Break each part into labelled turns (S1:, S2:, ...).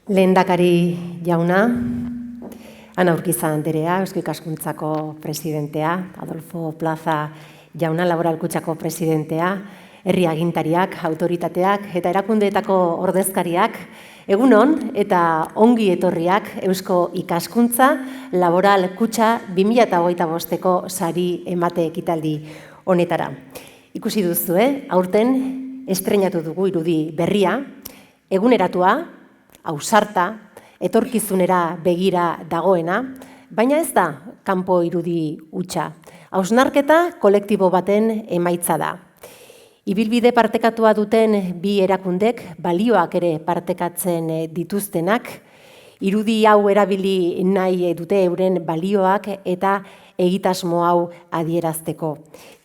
S1: Lehendakari jauna, Ana Urquiza Anderea, Eusko Ikaskuntzako presidentea, Adolfo Plaza jauna, Laboral Kutxako presidentea, herri agintariak, autoritateak eta erakundeetako ordezkariak, egunon eta ongi etorriak Eusko Ikaskuntza Laboral Kutxa 2025ko sari emate ekitaldi honetara. Ikusi duzu, aurten estreinatu dugu irudi berria, eguneratua, ausarta, etorkizunera begira dagoena, baina ez da kanpo irudi hutsa. Hausnarketa kolektibo baten emaitza da. Ibilbide partekatua duten bi erakundek balioak ere partekatzen dituztenak, irudi hau erabili nahi dute euren balioak eta egitasmo hau adierazteko.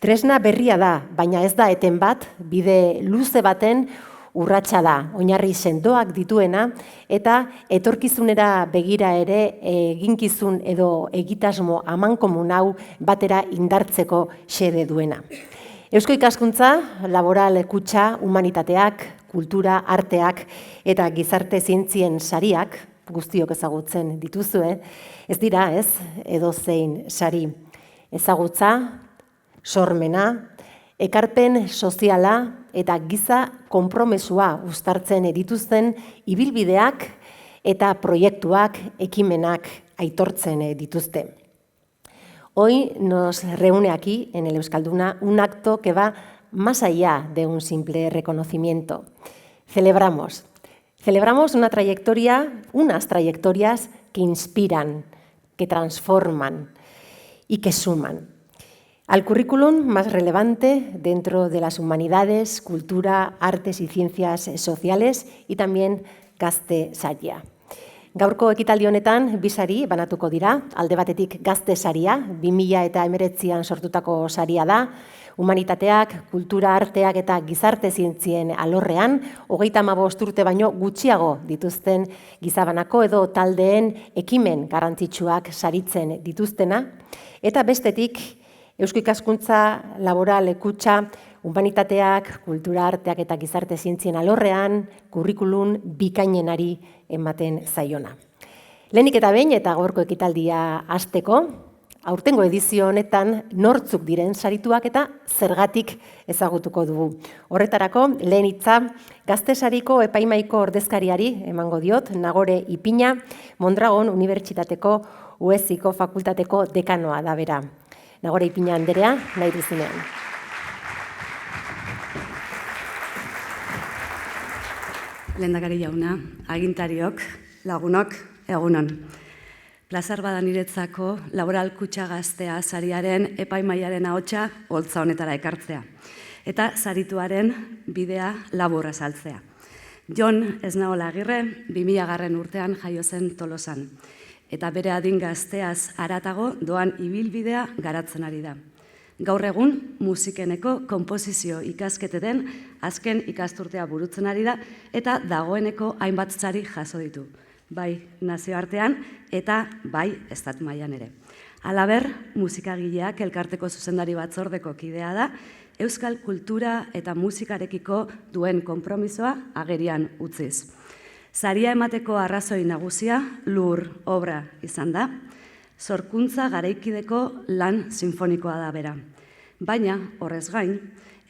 S1: Tresna berria da, baina ez da eten bat, bide luze baten urratsa da, oinarri sendoak dituena eta etorkizunera begira ere eginkizun edo egitasmo amankomun hau batera indartzeko xede duena. Eusko Ikaskuntza, Laboral Kutxa, humanitateak, kultura, arteak eta gizarte zientzien sariak, guztiok ezagutzen dituzue, ez dira edozein sari. Ezagutza, sormena, ekarpen soziala eta giza konpromesua uztartzen dituzten ibilbideak eta proiektuak, ekimenak aitortzen dituzte. Hoy nos reúne aquí en el Euskalduna un acto que va más allá de un simple reconocimiento. Celebramos unas trayectorias que inspiran, que transforman y que suman. Al currículum más relevante dentro de las humanidades, cultura, artes y ciencias sociales y también gazte saria. Gaurko ekitaldi honetan bi sari banatuko dira, alde batetik gazte saria, 2019an sortutako saria da, humanitateak, kultura, arteak eta gizarte zientzien alorrean, 35 urte baino gutxiago dituzten gizabanako edo taldeen ekimen garrantzitsuak saritzen dituztena, eta bestetik Eusko Ikaskuntza Laboral Kutxa, humanitateak, kultura, arteak eta gizarte zientzien alorrean, kurrikulum bikainenari ematen zaiona. Lehenik eta behin eta gaurko ekitaldia hasteko, aurtengo edizio honetan nortzuk diren sarituak eta zergatik ezagutuko dugu. Horretarako, lehen hitza Gazte Sariko epaimahaiko ordezkariari emango diot, Nagore Ipina, Mondragon Unibertsitateko UESiko fakultateko dekanoa da bera. Nagore Ipina Anderea, nahi duzunean.
S2: Lehendakari jauna, agintariok, lagunok, egunon. Plazar bada niretzako Laboral Kutxa Gaztea sariaren epaimahaiaren ahotsa holtza honetara ekartzea. Eta sarituaren bidea labur azaltzea. Jon Esnaola Agirre, 2000 urtean jaio zen Tolosan. Eta bere adin gazteaz haratago doan ibilbidea garatzen ari da. Gaur egun musikeneko konposizio ikasketeten azken ikasturtea burutzen ari da eta dagoeneko hainbat sari jaso ditu, bai nazioartean eta bai estatu mailan ere. Halaber, musikagileak elkarteko zuzendari batzordeko kidea da, euskal kultura eta musikarekiko duen konpromisoa agerian utziz. Saria emateko arrazoi nagusia lur obra izan da, sorkuntza garaikideko lan sinfonikoa da bera. Baina, horrez gain,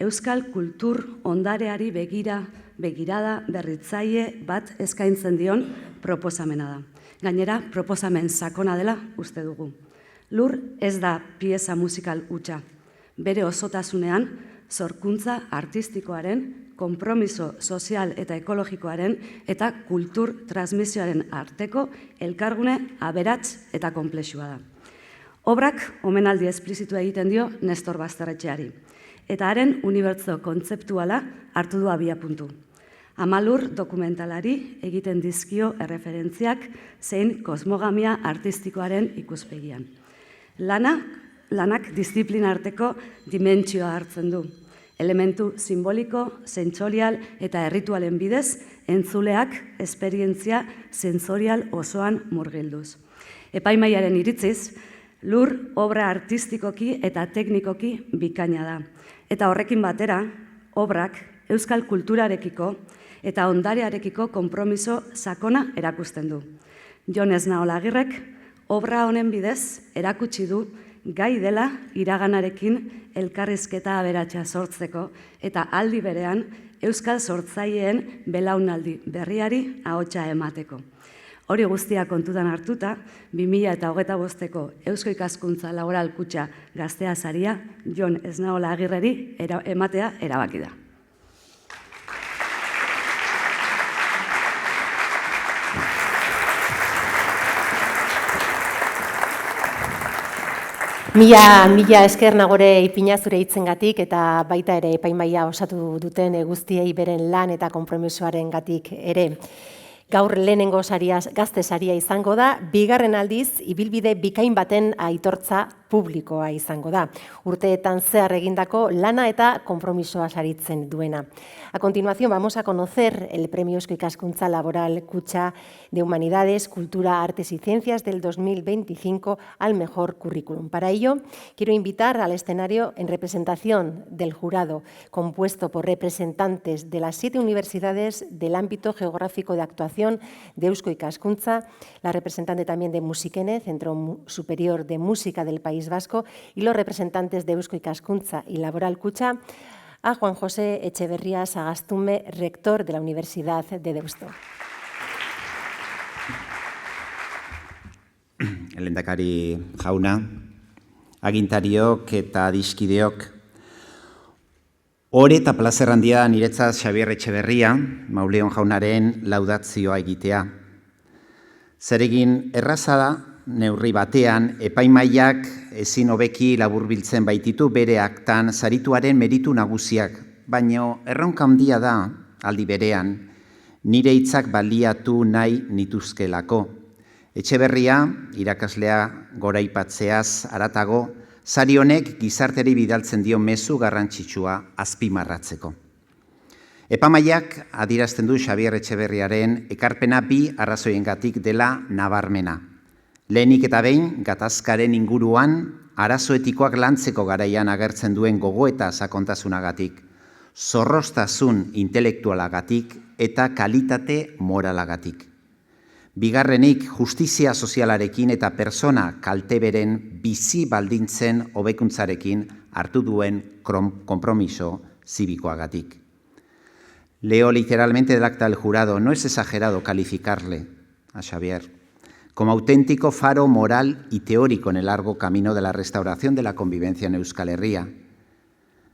S2: euskal kultur ondareari begirada berritzaile bat eskaintzen dion proposamena da. Gainera, proposamen sakona dela uste dugu. Lur ez da pieza musikal hutsa. Bere osotasunean, sorkuntza artistikoaren, konpromiso sozial eta ekologikoaren eta kultur transmisioaren arteko elkargune aberats eta konplexua da. Obrak omenaldi esplizitua egiten dio Nestor Basterretxeari, eta haren unibertso kontzeptuala hartu du abiapuntu. Amalur dokumentalari egiten dizkio erreferentziak zein kosmogamia artistikoaren ikuspegian. Lanak disiplina arteko dimentsioa hartzen du. Elementu simboliko, sentsorial eta erritualen bidez, entzuleak esperientzia sensorial osoan murgilduz. Epaimahaiaren iritziz, lur obra artistikoki eta teknikoki bikaina da. Eta horrekin batera, obrak euskal kulturarekiko eta ondarearekiko konpromiso sakona erakusten du. Jon Esnaolagirrek obra honen bidez erakutsi du gai dela iraganarekin elkarrizketa aberatsa sortzeko eta aldi berean euskal sortzaileen belaunaldi berriari ahotsa emateko. Hori guztia kontutan hartuta, 2025ko Eusko Ikaskuntza Laboral Kutxa Gaztea saria Jon Esnaolagirreri ematea erabaki da.
S1: Mila esker Nagore Ipina zure hitzengatik eta baita ere epaimahaia osatu duten guztiei beren lan eta konpromisoarengatik ere. Gaur lehenengo gazte saria izango da, bigarren aldiz ibilbide bikain baten aitortza publikoa izango da. Urteetan zehar egindako lana eta konpromisoa saritzen duena. A continuación vamos a conocer el Premio Eusko Ikaskuntza Laboral Kutxa de Humanidades, Cultura, Artes y Ciencias del 2025 al mejor currículum. Para ello, quiero invitar al escenario en representación del jurado, compuesto por representantes de las 7 universidades del ámbito geográfico de actuación de Eusko Ikaskuntza, la representante también de Musikene, Centro Superior de Música del País Vasco, y los representantes de Eusko Ikaskuntza y Laboral Kutxa, a Juan José Etxeberria Sagastume, rector de la Universidad de Deusto.
S3: Lehendakari jauna, agintariok eta adiskideok, ore eta plazer handia niretzat Xabier Etxeberria, Mauleon jaunaren laudatzioa egitea. Zeregin erraza da, neurri batean, epaimahaiak ezin hobeki laburbiltzen baititu bere aktan sarituaren meritu nagusiak, baina erronka handia da, aldi berean, nire hitzak baliatu nahi nituzkelako. Etxeberria, irakaslea goraipatzeaz haratago, sari honek gizarteri bidaltzen dio mezu garrantzitsua azpimarratzeko. Epamahaiak adierazten du Xabier Etxeberriaren ekarpena bi arrazoiengatik dela nabarmena. Lehenik eta behin, gatazkaren inguruan, arazo etikoak lantzeko garaian agertzen duen gogoeta sakontasunagatik, zorroztasun intelektualagatik eta kalitate moralagatik. Bigarrenik, justizia sozialarekin eta persona kalteberen bizi baldintzen hobekuntzarekin hartu duen konpromiso zibikoagatik. Leo literalmente del acta del jurado, no es exagerado calificarle a Xabier como auténtico faro moral y teórico en el largo camino de la restauración de la convivencia en Euskal Herria.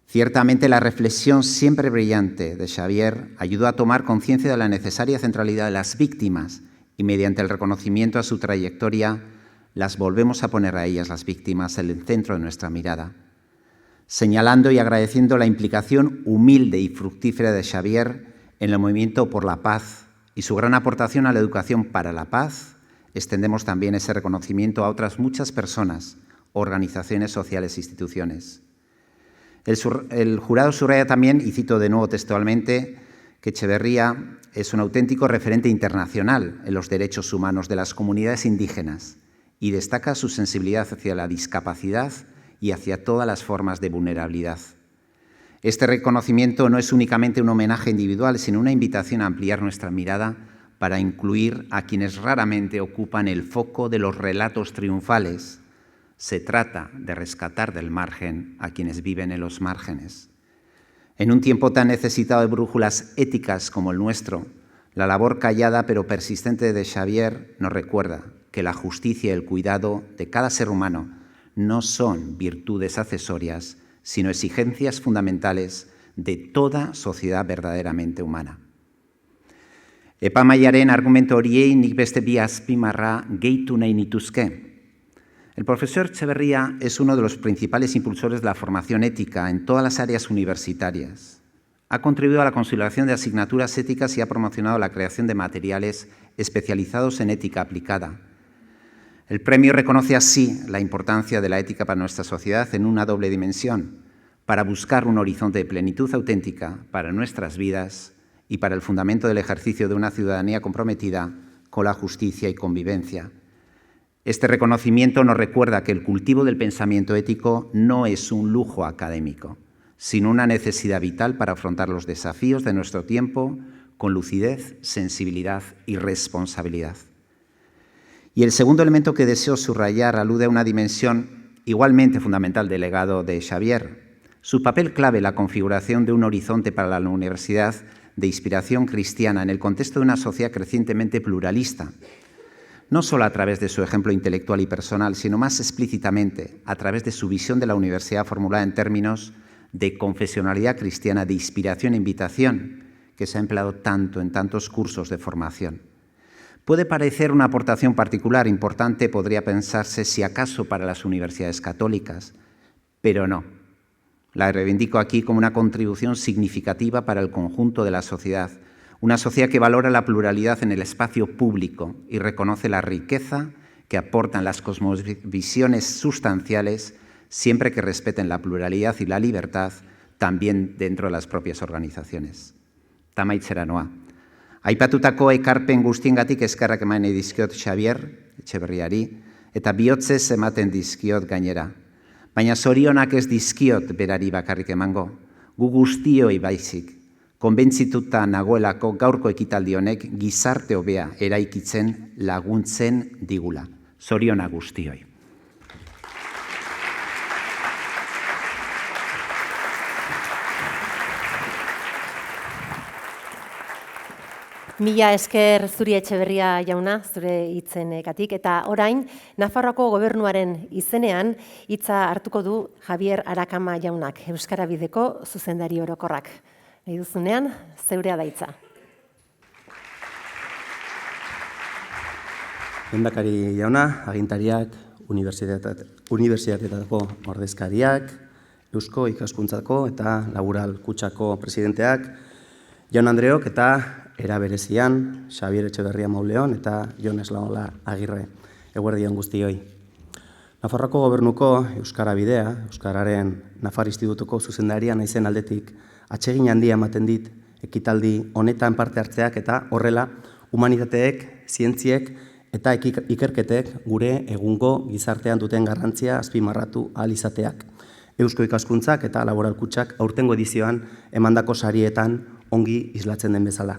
S3: Ciertamente la reflexión siempre brillante de Xabier ayudó a tomar conciencia de la necesaria centralidad de las víctimas y mediante el reconocimiento a su trayectoria las volvemos a poner a ellas, las víctimas, en el centro de nuestra mirada. Señalando y agradeciendo la implicación humilde y fructífera de Xabier en el movimiento por la paz y su gran aportación a la educación para la paz, extendemos también ese reconocimiento a otras muchas personas, organizaciones sociales e instituciones. El jurado subraya también, y cito de nuevo textualmente, que Etxeberria es un auténtico referente internacional en los derechos humanos de las comunidades indígenas y destaca su sensibilidad hacia la discapacidad y hacia todas las formas de vulnerabilidad. Este reconocimiento no es únicamente un homenaje individual, sino una invitación a ampliar nuestra mirada para incluir a quienes raramente ocupan el foco de los relatos triunfales. Se trata de rescatar del margen a quienes viven en los márgenes. En un tiempo tan necesitado de brújulas éticas como el nuestro, la labor callada pero persistente de Xabier nos recuerda que la justicia y el cuidado de cada ser humano no son virtudes accesorias, sino exigencias fundamentales de toda sociedad verdaderamente humana. Epamahaiaren argumento horiei nik beste bi azpimarra gehitu nahi nituzke. El profesor Etxeberria es uno de los principales impulsores de la formación ética en todas las áreas universitarias. Ha contribuido a la consolidación de asignaturas éticas y ha promocionado la creación de materiales especializados en ética aplicada. El premio reconoce así la importancia de la ética para nuestra sociedad en una doble dimensión, para buscar un horizonte de plenitud auténtica para nuestras vidas y para el fundamento del ejercicio de una ciudadanía comprometida con la justicia y convivencia. Este reconocimiento nos recuerda que el cultivo del pensamiento ético no es un lujo académico, sino una necesidad vital para afrontar los desafíos de nuestro tiempo con lucidez, sensibilidad y responsabilidad. Y el segundo elemento que deseo subrayar alude a una dimensión igualmente fundamental del legado de Xavier, su papel clave en la configuración de un horizonte para la universidad de inspiración cristiana en el contexto de una sociedad crecientemente pluralista, no solo a través de su ejemplo intelectual y personal, sino más explícitamente a través de su visión de la universidad formulada en términos de confesionalidad cristiana, de inspiración e invitación, que se ha empleado tanto en tantos cursos de formación. Puede parecer una aportación particular, importante, podría pensarse si acaso para las universidades católicas, pero no. La reivindico aquí como una contribución significativa para el conjunto de la sociedad, una sociedad que valora la pluralidad en el espacio público y reconoce la riqueza que aportan las cosmovisiones sustanciales siempre que respeten la pluralidad y la libertad también dentro de las propias organizaciones. Tamaitzera noa. Aipatutako ekarpen guztiengatik eskerrak eman nahi dizkiot Xavier Etxeberriari eta bihotzez ematen dizkiot gainera. Baina zorionak ez dizkiot berari bakarrik emango, gu guztioi baizik, konbentzituta nagoelako gaurko ekitaldi honek gizarte hobea eraikitzen laguntzen digula. Zoriona guztioi.
S1: Mila esker zuri Etxeberria jauna, zure hitzengatik, eta orain, Nafarroako gobernuaren izenean hitza hartuko du Javier Arakama jaunak, Euskara Bideko zuzendari orokorrak. Nahi duzunean, zeurea da hitza.
S4: Lehendakari jauna, agintariak, unibertsitateetako ordezkariak, Eusko Ikaskuntzako eta Laboral Kutxako presidenteak, Jaun Andreok eta era berezian, Xavier Etxeberria Mauleon eta Jon Eslaola Agirre, eguerdion guztioi. Nafarroako gobernuko Euskara Bidea, Euskararen Nafar Institutuko zuzendaria naizen aldetik, atsegin handia ematen dit ekitaldi honetan parte hartzeak eta horrela humanitateek, zientziek eta ikerketek gure egungo gizartean duten garrantzia azpimarratu ahal izateak. Eusko Ikaskuntzak eta Laboral Kutxak aurtengo edizioan emandako sarietan ongi islatzen den bezala.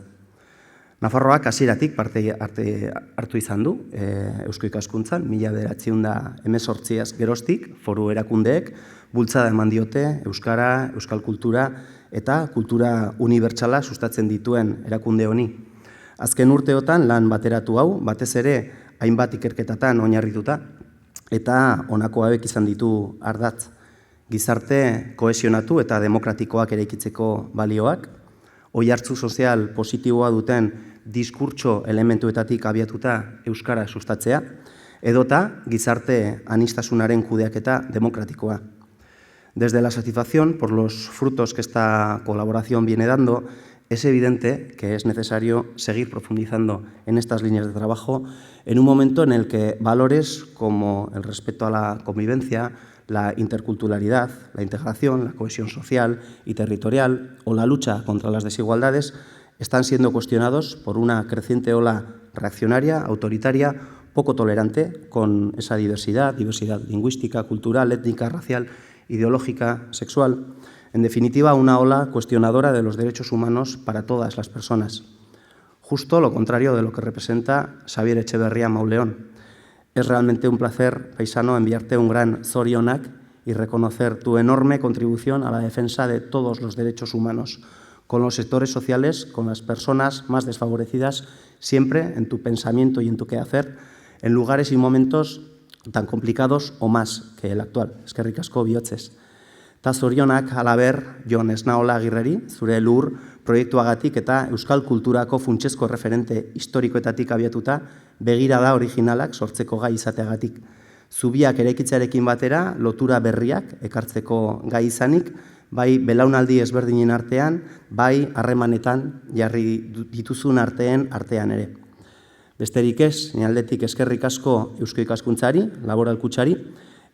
S4: Nafarroak hasieratik parte hartu izan du Eusko Ikaskuntzan, 1918 geroztik, foru erakundeek bultzada eman diote Euskara, Euskal kultura eta kultura unibertsala sustatzen dituen erakunde honi. Azken urteotan lan bateratu hau, batez ere hainbat ikerketatan oinarrituta eta honako hauek izan ditu ardatz. Gizarte kohesionatu eta demokratikoak eraikitzeko balioak, oihartzu sozial positiboa duten diskurtso elementuetatik abiatuta Euskara sustatzea, edota gizarte aniztasunaren kudeaketa demokratikoa. Desde la satisfacción por los frutos que esta colaboración viene dando, es evidente que es necesario seguir profundizando en estas líneas de trabajo en un momento en el que valores como el respeto a la convivencia, la interculturalidad, la integración, la cohesión social y territorial o la lucha contra las desigualdades están siendo cuestionados por una creciente ola reaccionaria, autoritaria, poco tolerante con esa diversidad lingüística, cultural, étnica, racial, ideológica, sexual. En definitiva, una ola cuestionadora de los derechos humanos para todas las personas. Justo lo contrario de lo que representa Xavier Etxeberria Mauleón. Es realmente un placer, paisano, enviarte un gran zorionak y reconocer tu enorme contribución a la defensa de todos los derechos humanos, con los sectores sociales, con las personas más desfavorecidas, siempre en tu pensamiento y en tu quehacer, en lugares y momentos tan complicados o más que el actual. Eskerrik asko bihotzez. Ta zorionak halaber Jon Eslaola Agirreri, zure lur proiektuagatik eta euskal kulturako funtsezko referente historikoetatik abiatuta, begirada originalak sortzeko gai izateagatik. Zubiak eraikitzearekin batera lotura berriak ekartzeko gai izanik, bai belaunaldi ezberdinen artean, bai harremanetan jarri dituzun artean ere. Besterik ez, nire aldetik eskerrik asko Eusko Ikaskuntzari, Laboral Kutxari,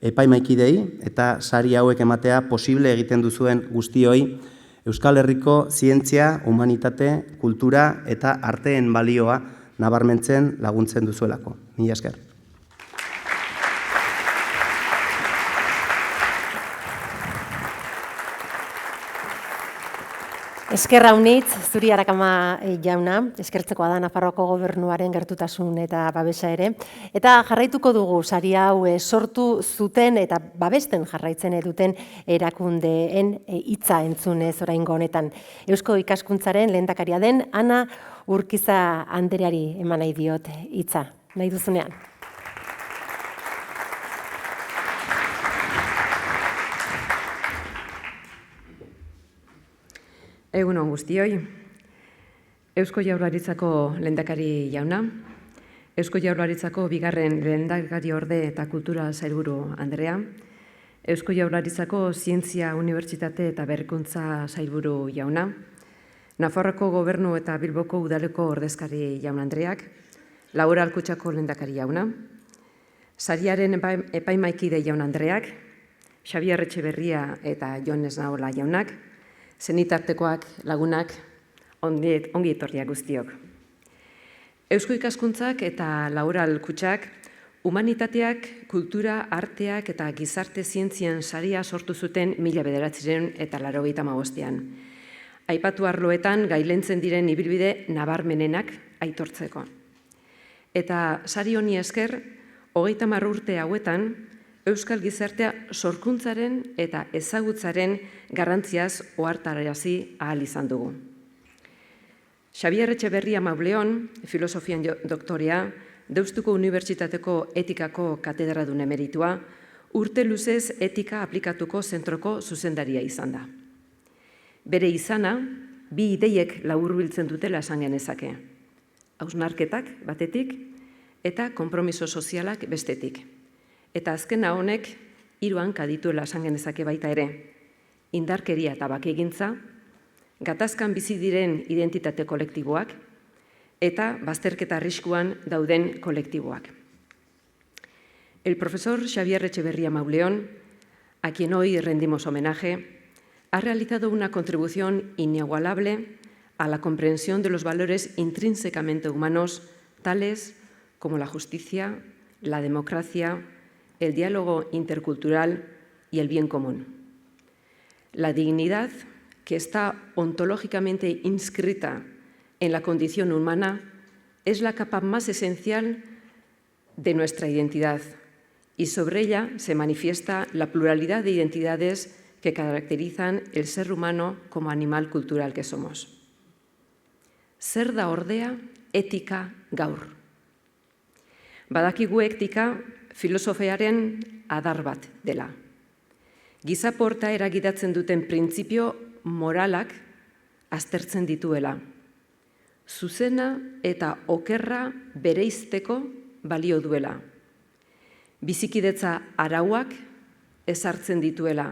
S4: epaimaikidei eta sari hauek ematea posible egiten duzuen guztioi Euskal Herriko zientzia, humanitate, kultura eta arteen balioa nabarmentzen laguntzen duzuelako. Mila esker.
S1: Eskerra unitz, zuri Arakama jauna, eskertzekoa da Nafarroako gobernuaren gertutasun eta babesa ere. Eta jarraituko dugu sari hau sortu zuten eta babesten jarraitzen duten erakundeen hitza entzunez oraingo honetan. Eusko Ikaskuntzaren lehendakaria den Ana Urquiza Andereari eman nahi diot hitza. Nahi duzunean.
S5: Egun on guztioi. Eusko Jaurlaritzako lehendakari jauna, Eusko Jaurlaritzako bigarren lehendakariorde eta kultura sailburu Andrea, Eusko Jaurlaritzako Zientzia, Unibertsitate eta Berrikuntza sailburu jauna, Nafarroako Gobernu eta Bilboko Udaleko ordezkari jaun Andreak, Laura Alkutxako lehendakari jauna, sariaren epaimaikide jaun Andreak, Xabier Etxeberria eta Jon Esnaola jaunak, zenitartekoak, lagunak, ongi etorriak guztiok. Eusko Ikaskuntzak eta Laura Alkutxak humanitateak, kultura, arteak eta gizarte zientzien saria sortu zuten 1985. Aipatu arloetan gailentzen diren ibilbide nabarmenenak aitortzeko. Eta sari honi esker, 30 urte hauetan, Euskal gizartea sorkuntzaren eta ezagutzaren garrantziaz ohartarazi ahal izan dugu. Xabier Etxeberria Mauleon, filosofian doktorea, Deustuko Unibertsitateko etikako katedradun emeritua, urte luzez etika aplikatuko zentroko zuzendaria izan da. Bere izana, bi ideiek laburbiltzen dutela esan genezake. Hausnarketak batetik eta konpromiso sozialak bestetik. Eta azkena honek 3 hanka dituela esan genezake baita ere. Indarkeria eta bakegintza, gatazkan bizi diren identitate kolektiboak eta bazterketa arriskuan dauden kolektiboak. El profesor Xabier Etxeberria Mauleón, a quien hoy rendimos homenaje, ha realizado una contribución inigualable a la comprensión de los valores intrínsecamente humanos, tales como la justicia, la democracia, el diálogo intercultural y el bien común. La dignidad, que está ontológicamente inscrita en la condición humana, es la capa más esencial de nuestra identidad y sobre ella se manifiesta la pluralidad de identidades que caracterizan el ser humano como animal cultural que somos. Zer da ordea etika gaur. Badakigu etika filosofiaren adar bat dela. Giza portaera gidatzen duten printzipio moralak aztertzen dituela. Zuzena eta okerra bereizteko balio duela. Bizikidetza arauak ezartzen dituela,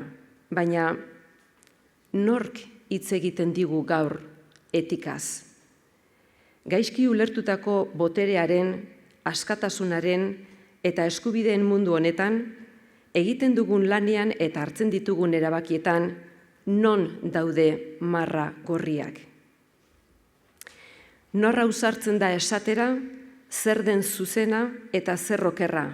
S5: baina nork hitz egiten digu gaur etikaz? Gaizki ulertutako boterearen, askatasunaren eta eskubideen mundu honetan, egiten dugun lanean eta hartzen ditugun erabakietan, non daude marra gorriak. Norra ausartzen da esatera, zer den zuzena eta zer okerra.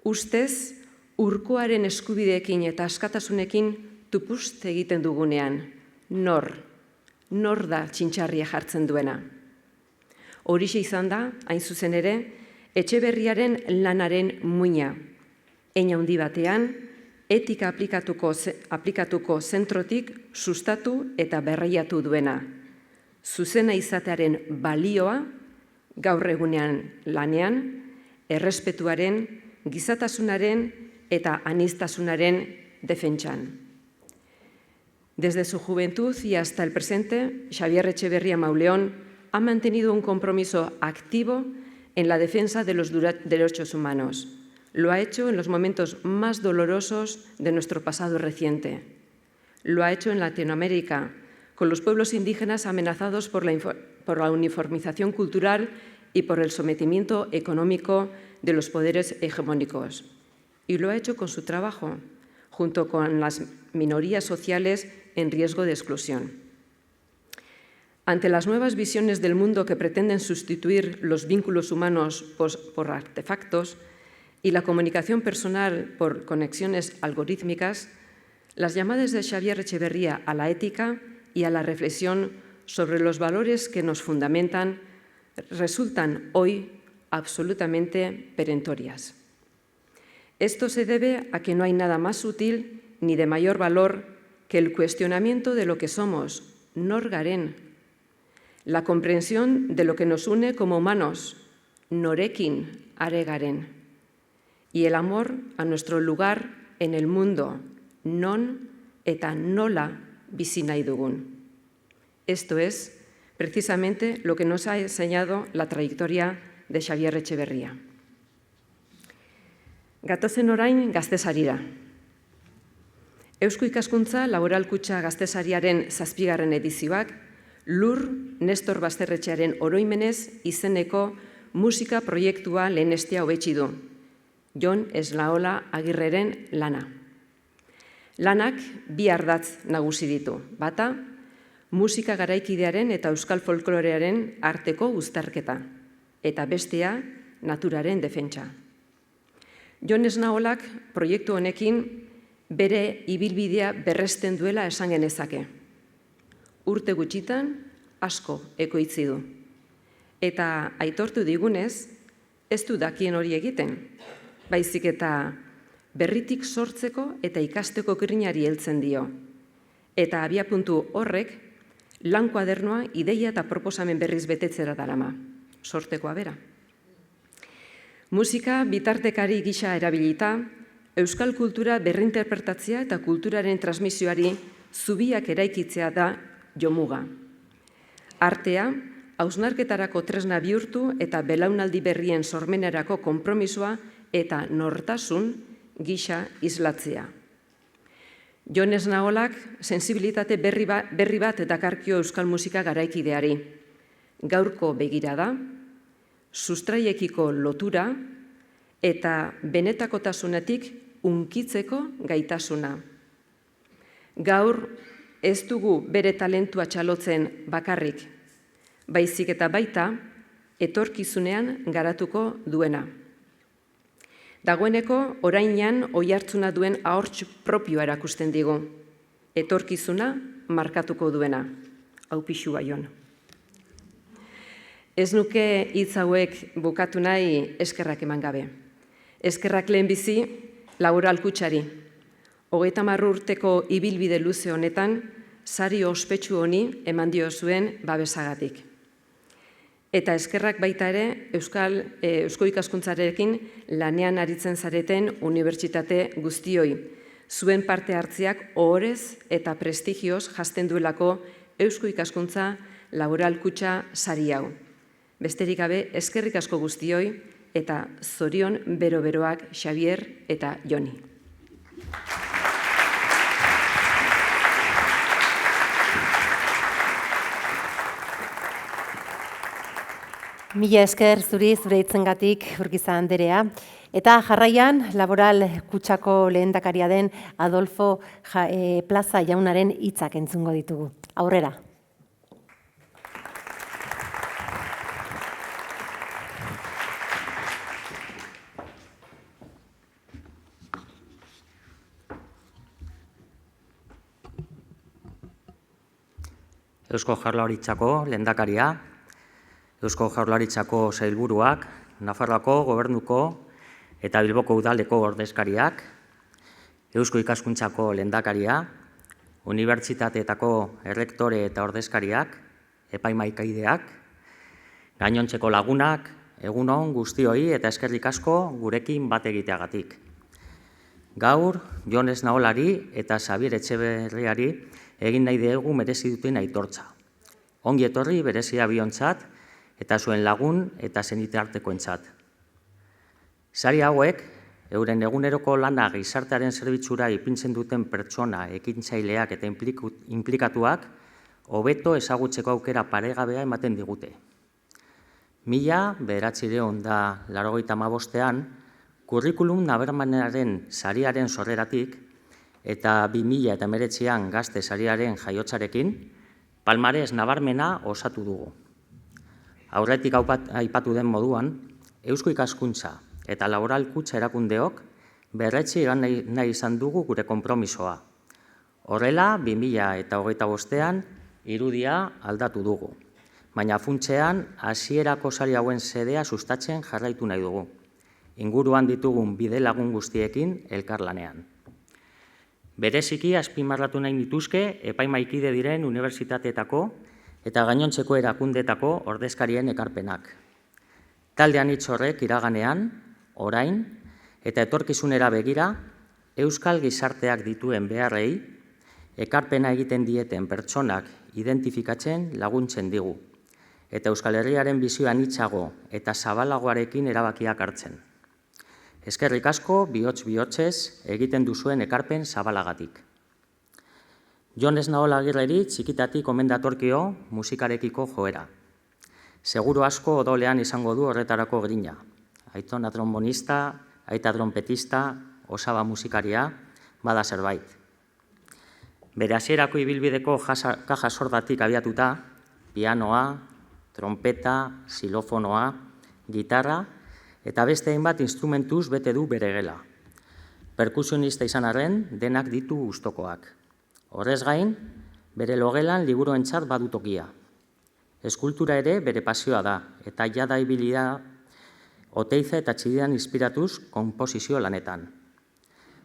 S5: Ustez, urkoaren eskubideekin eta askatasunekin tupust egiten dugunean. Nor da txintxarria jartzen duena. Horixe izan da, hain zuzen ere, Etxeberriaren lanaren muina. Hein handi batean, etika aplikatuko zentrotik sustatu eta berraiatu duena. Zuzena izatearen balioa, gaur egunean lanean, errespetuaren, gizatasunaren eta aniztasunaren defentsan. Desde su juventud y hasta el presente, Xabier Etxeberria Mauleón ha mantenido un compromiso activo en la defensa de los derechos humanos. Lo ha hecho en los momentos más dolorosos de nuestro pasado reciente. Lo ha hecho en Latinoamérica, con los pueblos indígenas amenazados por la uniformización cultural y por el sometimiento económico de los poderes hegemónicos. Y lo ha hecho con su trabajo, junto con las minorías sociales en riesgo de exclusión. Ante las nuevas visiones del mundo que pretenden sustituir los vínculos humanos por artefactos y la comunicación personal por conexiones algorítmicas, las llamadas de Xabier Etxeberria a la ética y a la reflexión sobre los valores que nos fundamentan resultan hoy absolutamente perentorias. Esto se debe a que no hay nada más útil ni de mayor valor que el cuestionamiento de lo que somos, nor garen, la comprensión de lo que nos une como humanos, norekin are garen, y el amor a nuestro lugar en el mundo, non eta nola bizi nahi dugun. Esto es precisamente lo que nos ha enseñado la trayectoria de Xabier Etxeberria. Gatozen orain gaztesarira. Eusko Ikaskuntza Laboral Kutxa Gaztesariaren 7. edizioak Lur Nestor Basterretxearen oroimenez izeneko musika proiektua lehenestea hobetsi du, Jon Eslaola Agirreren lana. Lanak bi ardatz nagusi ditu, bata, musika garaikidearen eta euskal folklorearen arteko uztarketa, eta bestea, naturaren defentsa. Jon Eslaolak proiektu honekin bere ibilbidea berresten duela esan genezake. Urte gutxitan asko ekoitzi du. Eta aitortu digunez, ez du dakien hori egiten, baizik eta berritik sortzeko eta ikasteko grinari heltzen dio. Eta abiapuntu horrek, lan kuadernoa ideia eta proposamen berriz betetzera darama, sortekoa bera. Musika bitartekari gisa erabilita, euskal kultura berrinterpretatzea eta kulturaren transmisioari zubiak eraikitzea da jomuga. Artea, hausnarketarako tresna bihurtu eta belaunaldi berrien sormenerako konpromisoa eta nortasun gisa islatzea. Jon Eslaolak sensibilitate berri bat dakarkio euskal musika garaikideari. Gaurko begirada, sustraiekiko lotura eta benetakotasunetik unkitzeko gaitasuna. Gaur ez dugu bere talentua txalotzen bakarrik, baizik eta baita etorkizunean garatuko duena. Dagoeneko orainean oihartzuna duen ahortz propioa erakusten digu, etorkizuna markatuko duena, hau pixua Jon. Ez nuke hitz hauek bukatu nahi eskerrak eman gabe. Eskerrak lehenbizi Laboral Kutxari, 30 urteko ibilbide luze honetan, sari ospetsu honi eman diozuen babesagatik. Eta eskerrak baita ere Eusko Ikaskuntzarekin lanean aritzen zareten unibertsitate guztioi, zuen parte hartzeak ohorez eta prestigioz jasten duelako Eusko Ikaskuntza Laboral Kutxa sari hau. Besterik gabe eskerrik asko guztioi eta zorion bero-beroak Xabier eta Joni.
S1: Mila esker zuri zure hitzengatik Urkiza anderea. Eta jarraian, Laboral Kutxako lehendakaria den Adolfo Plaza jaunaren hitzak entzungo ditugu. Aurrera.
S6: Eusko Jaurlaritzako lehendakaria, Eusko Jaurlaritzako sailburuak, Nafarroako gobernuko eta Bilboko udaleko ordezkariak, Eusko Ikaskuntzako lehendakaria, unibertsitateetako errektore eta ordezkariak, epaimaikaideak, gainontzeko lagunak, egun on guztioi eta eskerrik asko gurekin bat egiteagatik. Gaur, Jon Eslaolari eta Xabier Etxeberriari egin nahi diegu merezi duten aitortza. Ongi etorri berezia biontzat eta zuen lagun eta senitartekoentzat. Sari hauek, euren eguneroko lana gizartearen zerbitzura ipintzen duten pertsona, ekintzaileak eta inplikatuak hobeto ezagutzeko aukera paregabea ematen digute. 1985ean, Kurrikulum Nabarmenaren sariaren sorreratik eta 2019ean Gazte sariaren jaiotzarekin, palmares nabarmena osatu dugu. Aurretik aipatu den moduan, Eusko Ikaskuntza eta Laboral Kutxa erakundeok berretsi nahi izan dugu gure konpromisoa. Horrela, 2025ean irudia aldatu dugu, baina funtsean hasierako sari hauen sedea sustatzen jarraitu nahi dugu, inguruan ditugun bide lagun guztiekin elkarlanean. Bereziki azpimarratu nahi nituzke epaimaikide diren unibertsitateetako eta gainontzeko erakundetako ordezkarien ekarpenak. Taldean hitz horrek iraganean, orain eta etorkizunera begira, euskal gizarteak dituen beharrei, ekarpena egiten dieten pertsonak identifikatzen laguntzen digu, eta Euskal Herriaren bizio anitzago eta zabalagoarekin erabakiak hartzen. Eskerrik asko, bihotz-bihotzez egiten duzuen ekarpen zabalagatik. Jon Esnaola Agirreri txikitatik omen datorkio musikarekiko joera. Seguru asko odolean izango du horretarako grina. Aitona trombonista, aita trompetista, osaba musikaria, bada zerbait. Bere hasierako ibilbideko kaja sordatik abiatuta, pianoa, trompeta, xilofonoa, gitarra eta beste hainbat instrumentuz bete du bere gela. Perkusionista izan arren, denak ditu gustokoak. Horrez gain, bere logelan liburuentzat badu tokia. Eskultura ere bere pasioa da, eta jada ibilia Oteiza eta Txidian inspiratuz konposizio lanetan.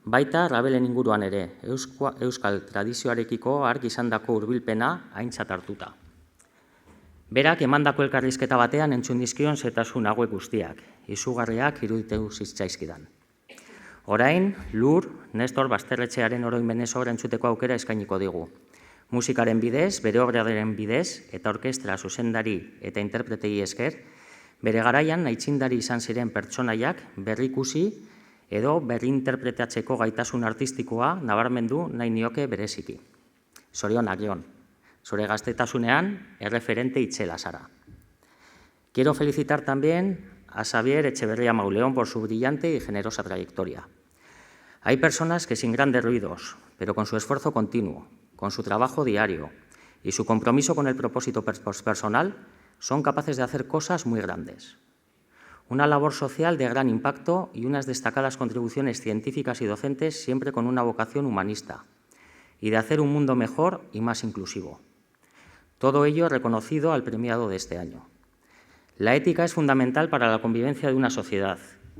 S6: Baita Rabelen inguruan ere, euskal tradizioarekiko argi izandako hurbilpena aintzat hartuta. Berak emandako elkarrizketa batean entzun dizkion zetasun hauek guztiak, izugarriak iruditu zitzaizkidan. Orain, Lur, Nestor Basterretxearen oroimenez obra entzuteko aukera eskainiko digu. Musikaren bidez, bere obraren bidez, eta orkestra zuzendari eta interpretei esker, bere garaian aitzindari izan ziren pertsonaiak berrikusi edo berrinterpretatzeko gaitasun artistikoa nabarmendu nahi nioke bereziki. Zorionak, Jon. Zure gaztetasunean, erreferente itzela zara. Quiero felicitar también a Xabier Etxeberria Mauleón por su brillante y generosa trayectoria. Hay personas que sin grandes ruidos, pero con su esfuerzo continuo, con su trabajo diario y su compromiso con el propósito personal, son capaces de hacer cosas muy grandes. Una labor social de gran impacto y unas destacadas contribuciones científicas y docentes siempre con una vocación humanista y de hacer un mundo mejor y más inclusivo. Todo ello reconocido al premiado de este año. La ética es fundamental para la convivencia de una sociedad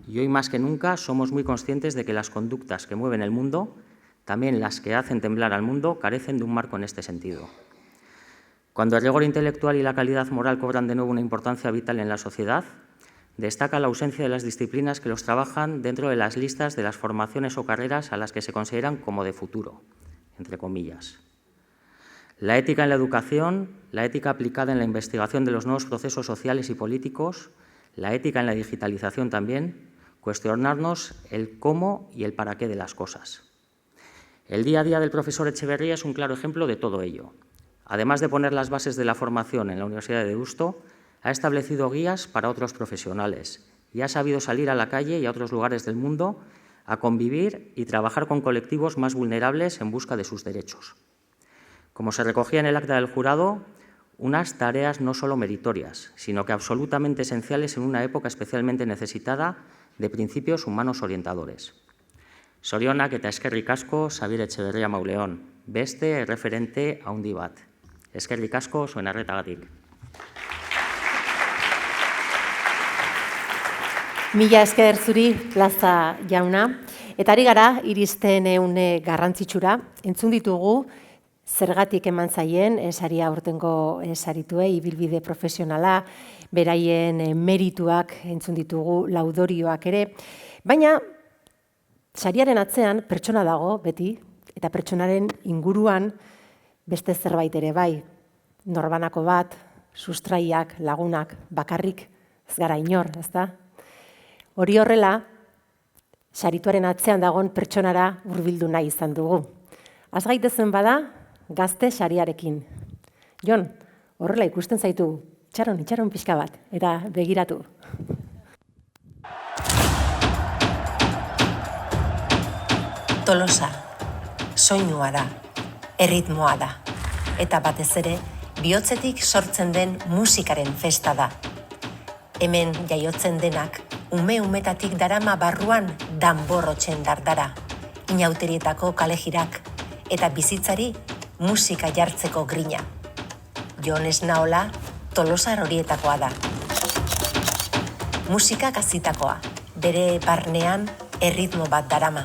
S6: y hoy más que nunca somos muy conscientes de que las conductas que mueven el mundo, también las que hacen temblar al mundo, carecen de un marco en este sentido. Cuando el rigor intelectual y la calidad moral cobran de nuevo una importancia vital en la sociedad, destaca la ausencia de las disciplinas que los trabajan dentro de las listas de las formaciones o carreras a las que se consideran como de futuro, entre comillas. La ética en la educación, la ética aplicada en la investigación de los nuevos procesos sociales y políticos, la ética en la digitalización también, cuestionarnos el cómo y el para qué de las cosas. El día a día del profesor Etxeberria es un claro ejemplo de todo ello. Además de poner las bases de la formación en la Universidad de Deusto, ha establecido guías para otros profesionales y ha sabido salir a la calle y a otros lugares del mundo a convivir y trabajar con colectivos más vulnerables en busca de sus derechos. Como se recogía en el acta del jurado, unas tareas no solo meritorias, sino que absolutamente esenciales en una época especialmente necesitada de principios humanos orientadores. Zorionak eta eskerrik asko Xabier Etxeberria Mauleón, beste erreferente handi bat. Eskerrik asko zuen arretagatik.
S1: Mila esker zuri, Plaza jauna, eta ari gara iristen une garrantzitsura, entzun ditugu zergatik eman zaien, saria aurtengo saritue, ibilbide profesionala, beraien merituak entzun ditugu, laudorioak ere, baina sariaren atzean pertsona dago beti, eta pertsonaren inguruan beste zerbait ere bai, norbanako bat, sustraiak, lagunak, bakarrik, ez gara inor, ezta? Hori horrela, sarituaren atzean dagoen pertsonara hurbildu nahi izan dugu. Az gaitezen bada, gazte sariarekin. Jon, horrela ikusten zaitu, itxaron pixka bat, eta begiratu.
S7: Tolosa, soinua da, erritmoa da, eta batez ere, bihotzetik sortzen den musikaren festa da. Hemen jaiotzen denak, ume-umetatik darama barruan danborrotzen dardara, inauterietako kalejirak, eta bizitzari musika jartzeko grina. Jon Esnaola Tolosar horietakoa da. Musika gazitakoa, bere barnean erritmo bat darama.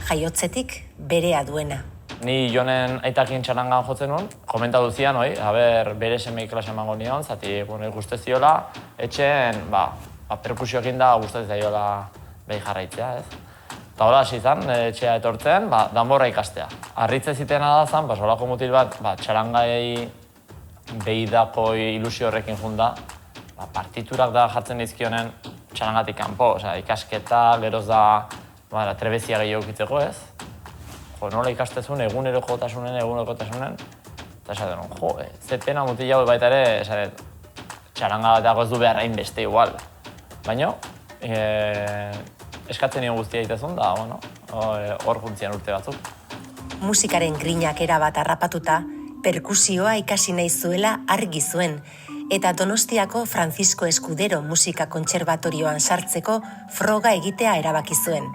S7: Jaiotzetik berea duena.
S8: Ni Jonen aitakin txarangan jotzen nuen, komentatu zian, bere semei klase emango nion, zati guzti ziola, etxen, perkusioekin da guztatzen zaiola behi jarraitzea, ez? Eta hola hasi zan, etxea etortzen, danborra ikastea. Arritze zitena da zan, holako mutil bat, txarangai behidako ilusio horrekin junda, partiturak da jartzen dizkionen txarangatik kanpo, ikasketa, geroz da, trebezia gehiago ukitzeko, ez? Nola ikastezun egunerokotasunen, eta esaten, ze pena mutil jau baita ere, txaranga batako ez du behar hain beste igual. Baina, eskatzen nion guztia itezun da, hor juntzian urte batzuk.
S7: Musikaren grinak erabat harrapatuta, perkusioa ikasi nahi zuela argi zuen, eta Donostiako Francisco Escudero Musika Kontserbatorioan sartzeko froga egitea erabaki zuen.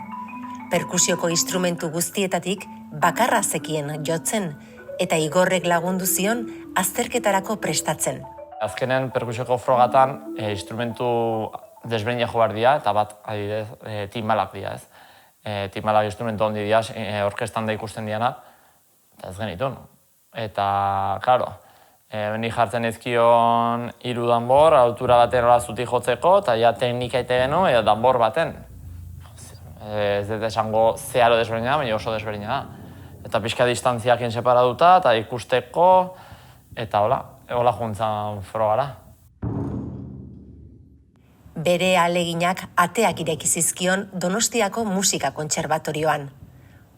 S7: Perkusioko instrumentu guztietatik bakarra zekien jotzen, eta Igorrek lagundu zion azterketarako prestatzen.
S8: Azkenen perkusioko frogatan instrumentu desberdina jo behar dira, eta bat, adibidez, timalak dira, ez? Timalak instrumentu handi dira, orkestan da ikusten diana, eta ez genitun. Eta, klaro, ni jartzen ezkion 3 danbor, altura baten hola zutik jotzeko, eta ja teknika ite geno, danbor baten. Ez dut esango zeharo desberdina da, baina oso desberdina da. Eta pixka distantziakin separaduta, eta ikusteko, eta hola juntzan frogara.
S7: Bere aleginak ateak ireki zizkion Donostiako Musika Kontserbatorioan.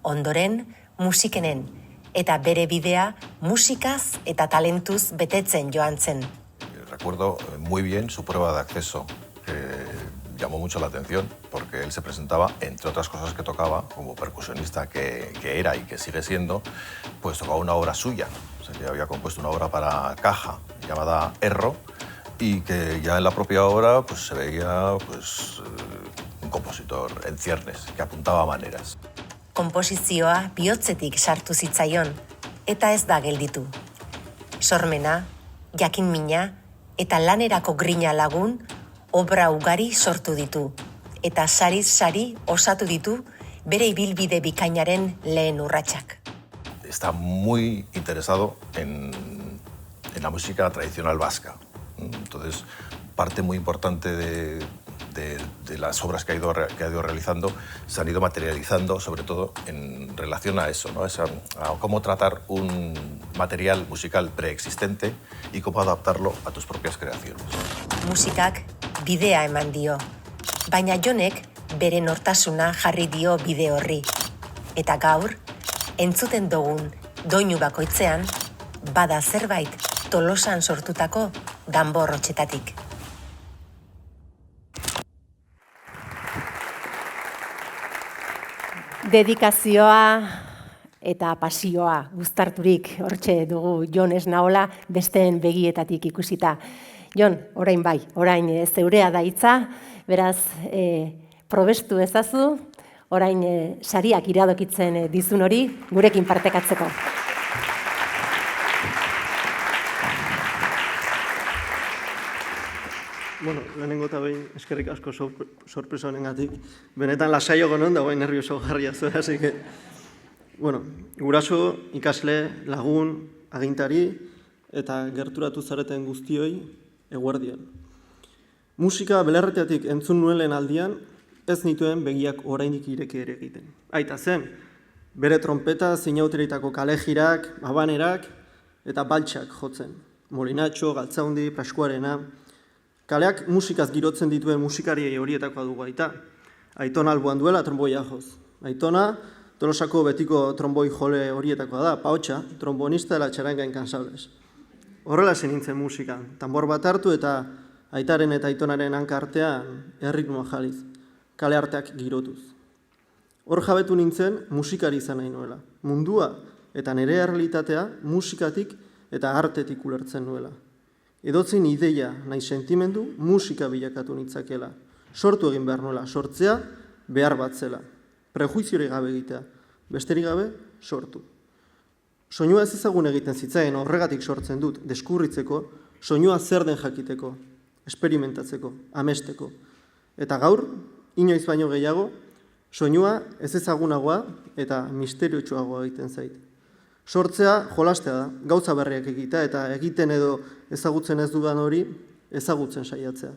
S7: Ondoren, musikenen, eta bere bidea musikaz eta talentuz betetzen joan zen.
S9: Recuerdo muy bien su prueba de acceso, llamó mucho la atención porque él se presentaba, entre otras cosas que tocaba, como percusionista que era y que sigue siendo, pues tocaba una obra suya. O sea, que había compuesto una obra para caja llamada Erro y que ya en la propia obra pues, se veía pues, un compositor en ciernes que apuntaba maneras.
S7: Konposizioa bihotzetik sartu zitzaion, eta ez da gelditu. Sormena, jakinmina eta lanerako grina lagun obra ugari sortu ditu, eta sariz sari osatu ditu bere ibilbide bikainaren lehen urratsak.
S9: Está muy interesado en la música tradicional vasca. Entonces, parte muy importante de las obras que ha ido realizando se han ido materializando, sobre todo en relación a eso, ¿no? A cómo tratar un material musical preexistente y cómo adaptarlo a tus propias creaciones.
S7: Musikak bidea eman dio, baina Jonek bere nortasuna jarri dio bide horri. Eta gaur, entzuten dugun doinu bakoitzean, bada zerbait Tolosan sortutako danbor hotsetatik.
S1: Dedikazioa eta pasioa guztarturik hortxe dugu Jon Esnaola besteen begietatik ikusita. Jon, orain bai, orain zeurea da hitza, beraz, probestu ezazu, orain sariak iradokitzen dizun hori gurekin partekatzeko.
S10: Bueno, lehenengo eta behin eskerrik asko sorpresa honengatik. Benetan lasaiago non dagoen nervioso jarria zuen, así que... Bueno, guraso, ikasle, lagun, agintari eta gerturatu zareten guztioi eguerdian. Musika belarreteatik entzun nuen lehen aldian, ez nituen begiak oraindik ireki ere egiten. Aita zen, bere trompeta, zinauteritako kalejirak, habanerak eta baltsak jotzen. Molinatxo, Galtzaundi, Praskuarena... Kaleak musikaz girotzen dituen musikariei horietakoa dugu aita. Aitona alboan duela tromboia joz. Aitona, Tolosako betiko tromboi jole horietakoa da, Paotxa, trombonista dela txaranga inkansables. Horrela zen nintzen musikan, tambor bat hartu eta aitaren eta aitonaren hanka artean erritmoa jaliz, kale arteak girotuz. Hor jabetu nintzen musikari izan nahi nuela. Mundua eta nire realitatea musikatik eta artetik ulertzen nuela. Edotzen ideia nahi sentimendu musika bilakatu nitzakela. Sortu egin behar nuela, sortzea behar bat zela. Prejuiziorik gabe egitea, besterik gabe sortu. Soinua ez ezagun egiten zitzaien horregatik sortzen dut, deskurritzeko, soinua zer den jakiteko, esperimentatzeko, amesteko. Eta gaur, inoiz baino gehiago, soinua ez ezagunagoa eta misteriotsuagoa egiten zait. Sortzea jolastea da, gauza berriak egitea eta egiten edo ezagutzen ez dudan hori ezagutzen saiatzea.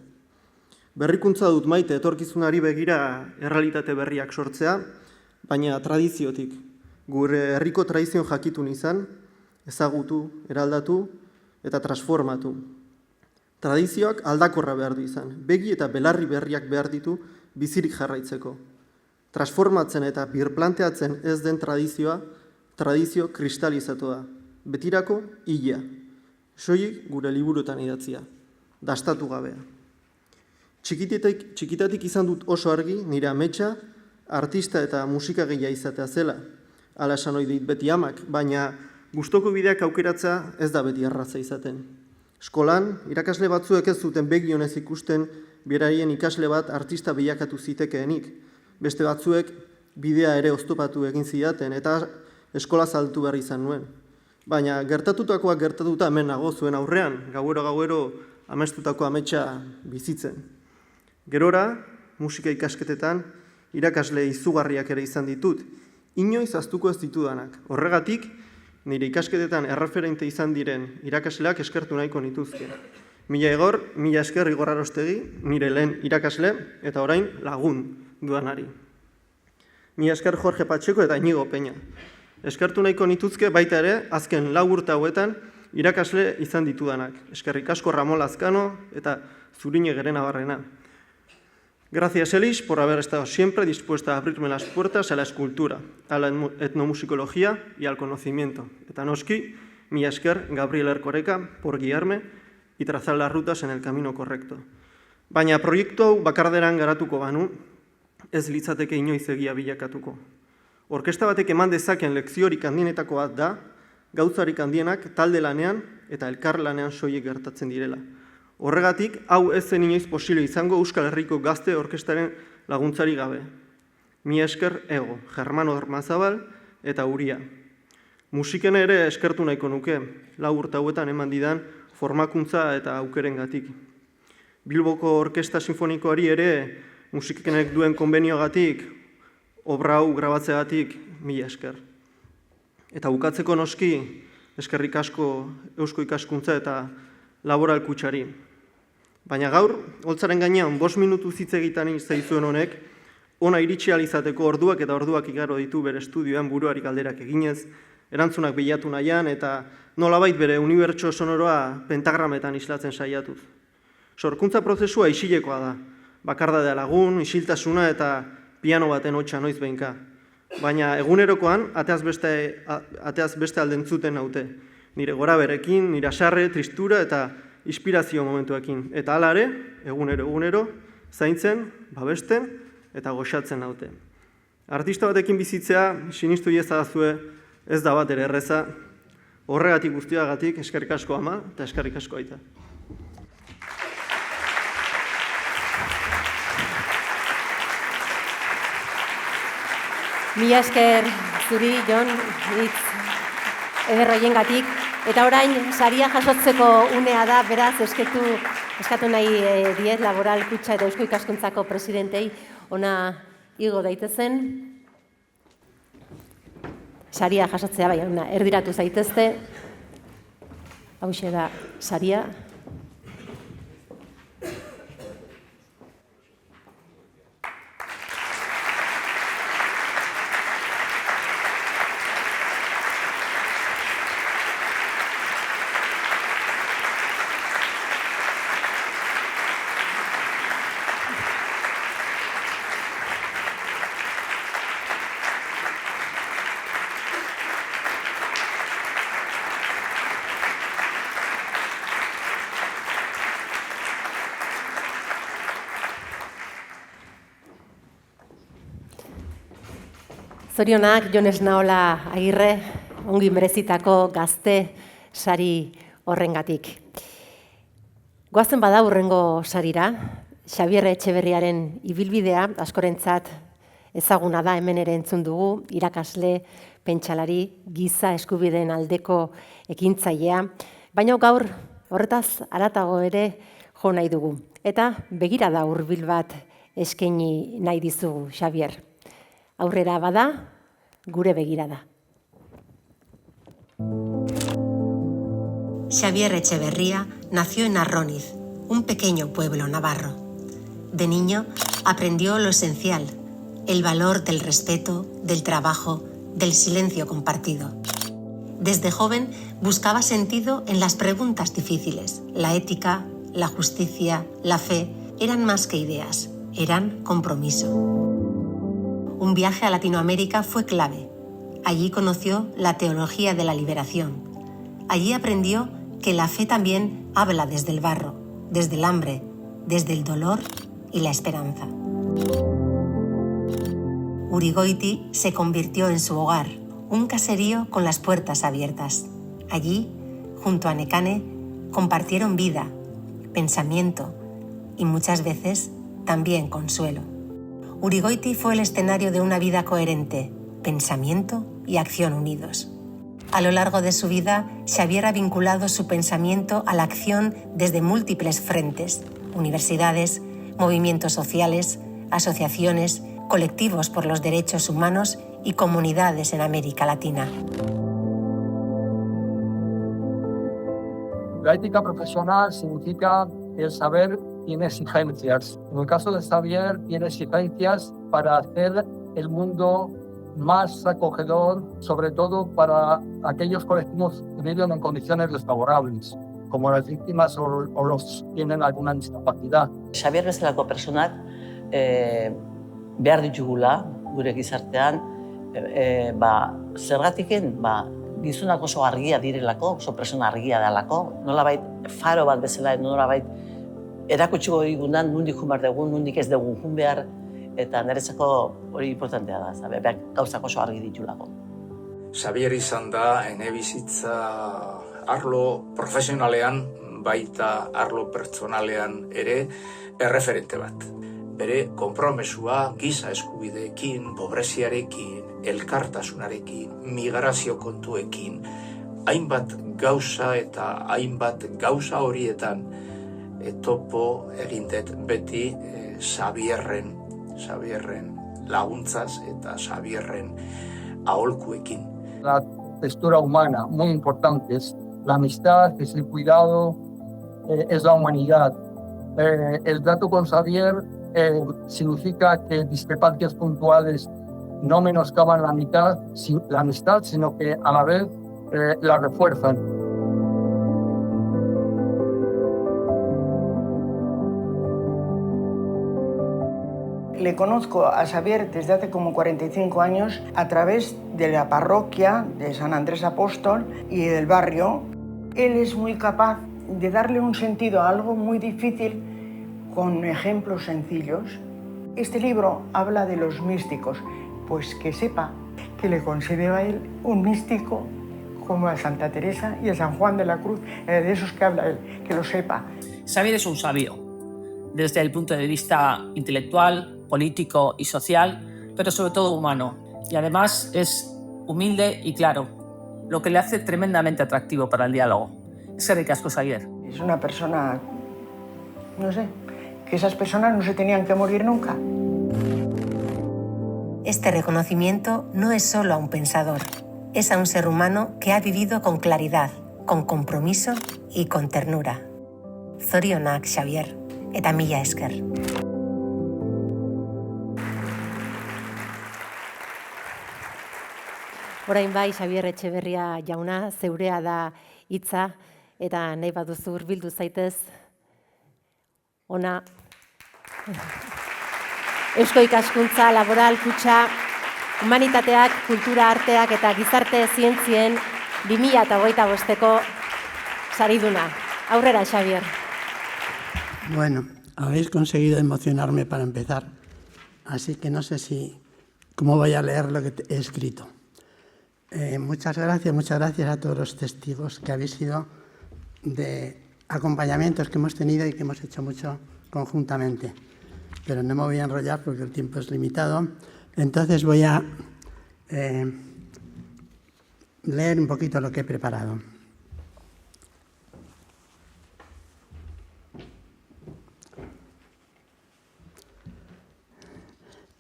S10: Berrikuntza dut maite etorkizunari begira errealitate berriak sortzea, baina tradiziotik, gure herriko tradizion jakitun izan, ezagutu, eraldatu eta transformatu. Tradizioak aldakorra behar du izan, begi eta belarri berriak behar ditu bizirik jarraitzeko. Transformatzen eta birplanteatzen ez den tradizioa, tradizio kristalizatua, betirako hila, soilik gure liburuetan idatzia, dastatu gabea. Txikitatik izan dut oso argi nire ametsa artista eta musikagilea izatea zela, hala esan ohi dit beti amak, baina gustoko bideak aukeratzea ez da beti arraza izaten. Eskolan, irakasle batzuek ez zuten begionez ikusten beraien ikasle bat artista bilakatu zitekeenik, beste batzuek bidea ere oztopatu egin zidaten eta eskola saltu behar izan nuen. Baina gertatutakoak gertatuta hemen nago zuen aurrean, gauero amestutako ametsa bizitzen. Gerora, musika ikasketetan, irakasle izugarriak ere izan ditut, inoiz ahaztuko ez ditudanak. Horregatik, nire ikasketetan erreferente izan diren irakasleak eskertu nahiko nituzke. Mila esker Igor Arostegi, nire lehen irakasle eta orain lagun dudanari. Mila esker Jorge Patxeko eta Inigo Peña. Eskertu nahiko nituzke baita ere, azken 4 urte hauetan irakasle izan ditudanak. Eskerrik asko Ramon Lazkano eta Zurine Gerena Barrena. Gracias, Elis, por haber estado siempre dispuesta a abrirme las puertas a la escultura, a la etnomusicología y al conocimiento. Eta noski, mila esker Gabriel Erkoreka por guiarme y trazar las rutas en el camino correcto. Baina proiektu hau bakarderan garatuko banu, ez litzateke inoiz egia bilakatuko. Orkesta batek eman dezaken lekziorik handienetako bat da, gauzarik handienak talde lanean eta elkar lanean soilik gertatzen direla. Horregatik, hau ez zen inoiz posible izango Euskal Herriko Gazte Orkestaren laguntzari gabe. Mila esker Ego, Germano Ormazabal eta Uria. Musiken ere eskertu nahiko nuke, 4 urte hauetan eman didan formakuntza eta aukerengatik. Bilboko Orkesta Sinfonikoari ere musikenek duen konbenioagatik, obra hau grabatzeagatik mila esker. Eta bukatzeko noski, eskerrik asko Eusko Ikaskuntza eta Laboral Kutxari. Baina gaur, holtzaren gainean 5 minutu hitz egiten zaizuen honek, ona iritsi ahal izateko orduak eta orduak igaro ditu bere estudioan buruari galderak eginez, erantzunak bilatu nahian eta nolabait bere unibertso sonoroa pentagrametan islatzen saiatuz. Sorkuntza prozesua isilekoa da, bakardadea lagun, isiltasuna eta piano baten hotsa noiz behinka. Baina egunerokoan ateaz beste aldentzuten naute. Nire gora berekin, nire asarre, tristura eta inspirazio momentuekin. Eta hala ere, egunero, zaintzen, babesten eta goxatzen naute. Artista batekin bizitzea, sinistu iezadazue, ez da bat ere erreza. Horregatik guztiagatik, eskerrik asko ama eta eskerrik asko aita.
S1: Mila esker zuri, Jon, hitz ederroiengatik. Eta orain, saria jasotzeko unea da, beraz, eskatu nahi diet Laboral Kutxa eta Eusko Ikaskuntzako presidentei ona igo daitezen. Saria jasotzea, baina erdiratu zaitezte. Hauxe da saria. Zorionak, Jon Esnaola Agirre, ongi merezitako gazte sari horrengatik. Goazen bada hurrengo sarira, Xabier Etxeberriaren ibilbidea askorentzat ezaguna da, hemen ere entzun dugu, irakasle, pentsalari, giza eskubideen aldeko ekintzailea, baina gaur horretaz haratago ere jo nahi dugu. Eta begirada hurbil bat eskaini nahi dizugu, Xabier. Aurrera bada, gure begirada.
S7: Xabier Etxeberria nació en Arróniz, un pequeño pueblo navarro. De niño aprendió lo esencial, el valor del respeto, del trabajo, del silencio compartido. Desde joven buscaba sentido en las preguntas difíciles. La ética, la justicia, la fe eran más que ideas, eran compromiso. Un viaje a Latinoamérica fue clave. Allí conoció la teología de la liberación. Allí aprendió que la fe también habla desde el barro, desde el hambre, desde el dolor y la esperanza. Urigoiti se convirtió en su hogar, un caserío con las puertas abiertas. Allí, junto a Nekane, compartieron vida, pensamiento y muchas veces también consuelo. Urigoiti fue el escenario de una vida coherente, pensamiento y acción unidos. A lo largo de su vida, Xabier ha vinculado su pensamiento a la acción desde múltiples frentes: universidades, movimientos sociales, asociaciones, colectivos por los derechos humanos y comunidades en América Latina.
S11: La ética profesional significa el saber tiene exigencias. En el caso de Xabier, tiene exigencias para hacer el mundo más acogedor, sobre todo para aquellos colectivos que viven en condiciones desfavorables, como las víctimas o los que tienen alguna discapacidad.
S12: Xabier bezalako personak behar ditugula gure gizartean, zergatiken gizonak oso argia direlako, oso persona argia dalako, nolabait faro bat bezala, nolabait erakutsiko digunan nondik jun behar dugun, nondik ez dugun jun behar, eta niretzako hori importantea da, berak gauzak oso argi ditulako.
S13: Xabier izan da ene bizitza arlo profesionalean, baita arlo pertsonalean ere erreferente bat. Bere konpromesua giza eskubideekin, pobreziarekin, elkartasunarekin, migrazio kontuekin, hainbat gauza eta hainbat gauza horietan topo egindet beti Xabierren laguntzaz eta Xabierren aholkuekin.
S11: La textura humana, muy importante, es la amistad, es el cuidado, es la humanidad. El trato con Xabier significa que discrepancias puntuales no menoscaban la amistad, sino que a la vez la refuerzan.
S14: Le conozco a Xabier desde hace como 45 años a través de la parroquia de San Andrés Apóstol y del barrio. Él es muy capaz de darle un sentido a algo muy difícil con ejemplos sencillos. Este libro habla de los místicos, pues que sepa que le considero a él un místico como a Santa Teresa y a San Juan de la Cruz, de esos que habla él, que lo sepa.
S15: Xabier es un sabio, desde el punto de vista intelectual, político y social, pero sobre todo humano. Y además es humilde y claro, lo que le hace tremendamente atractivo para el diálogo. Eskerrik asko, Xabier.
S14: Es una persona, no sé, que esas personas no se tenían que morir nunca.
S7: Este reconocimiento no es solo a un pensador, es a un ser humano que ha vivido con claridad, con compromiso y con ternura. Zorionak, Xabier, eta mila esker.
S1: Orain bai, Xabier Etxeberria jauna, zeurea da hitza, eta nahi baduzu hurbildu zaitez, ona Eusko Ikaskuntza, Laboral, Kutxa, Humanitateak, Kultura, Arteak eta Gizarte Zientzien 2025ko sariduna. Aurrera, Xabier.
S16: Bueno, habéis conseguido emocionarme para empezar, así que no sé cómo voy a leer lo que he escrito. Muchas gracias a todos los testigos que habéis sido de acompañamientos que hemos tenido y que hemos hecho mucho conjuntamente. Pero no me voy a enrollar porque el tiempo es limitado. Entonces voy a leer un poquito lo que he preparado.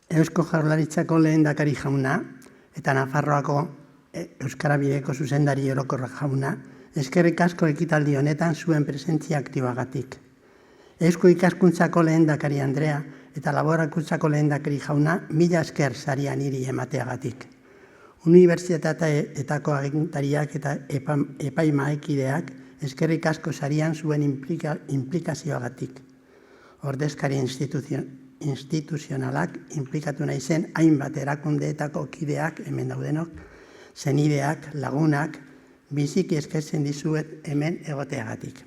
S16: Eusko Jaurlaritzako lehendakari jauna eta Nafarroako Euskara Bideko zuzendari orokorra jauna, eskerrik asko ekitaldi honetan zuen presentzia aktiboagatik. Eusko Ikaskuntzako lehendakari Andrea eta Laborakuntzako lehendakari jauna, mila esker saria niri emateagatik. Unibertsitateetako agintariak eta epaimahaikideak eskerrik asko sarian zuen implikazioagatik. Ordezkari instituzionalak inplikatu nahi zen hainbat erakundeetako kideak hemen daudenok, senideak, lagunak, biziki eskertzen dizuet hemen egoteagatik.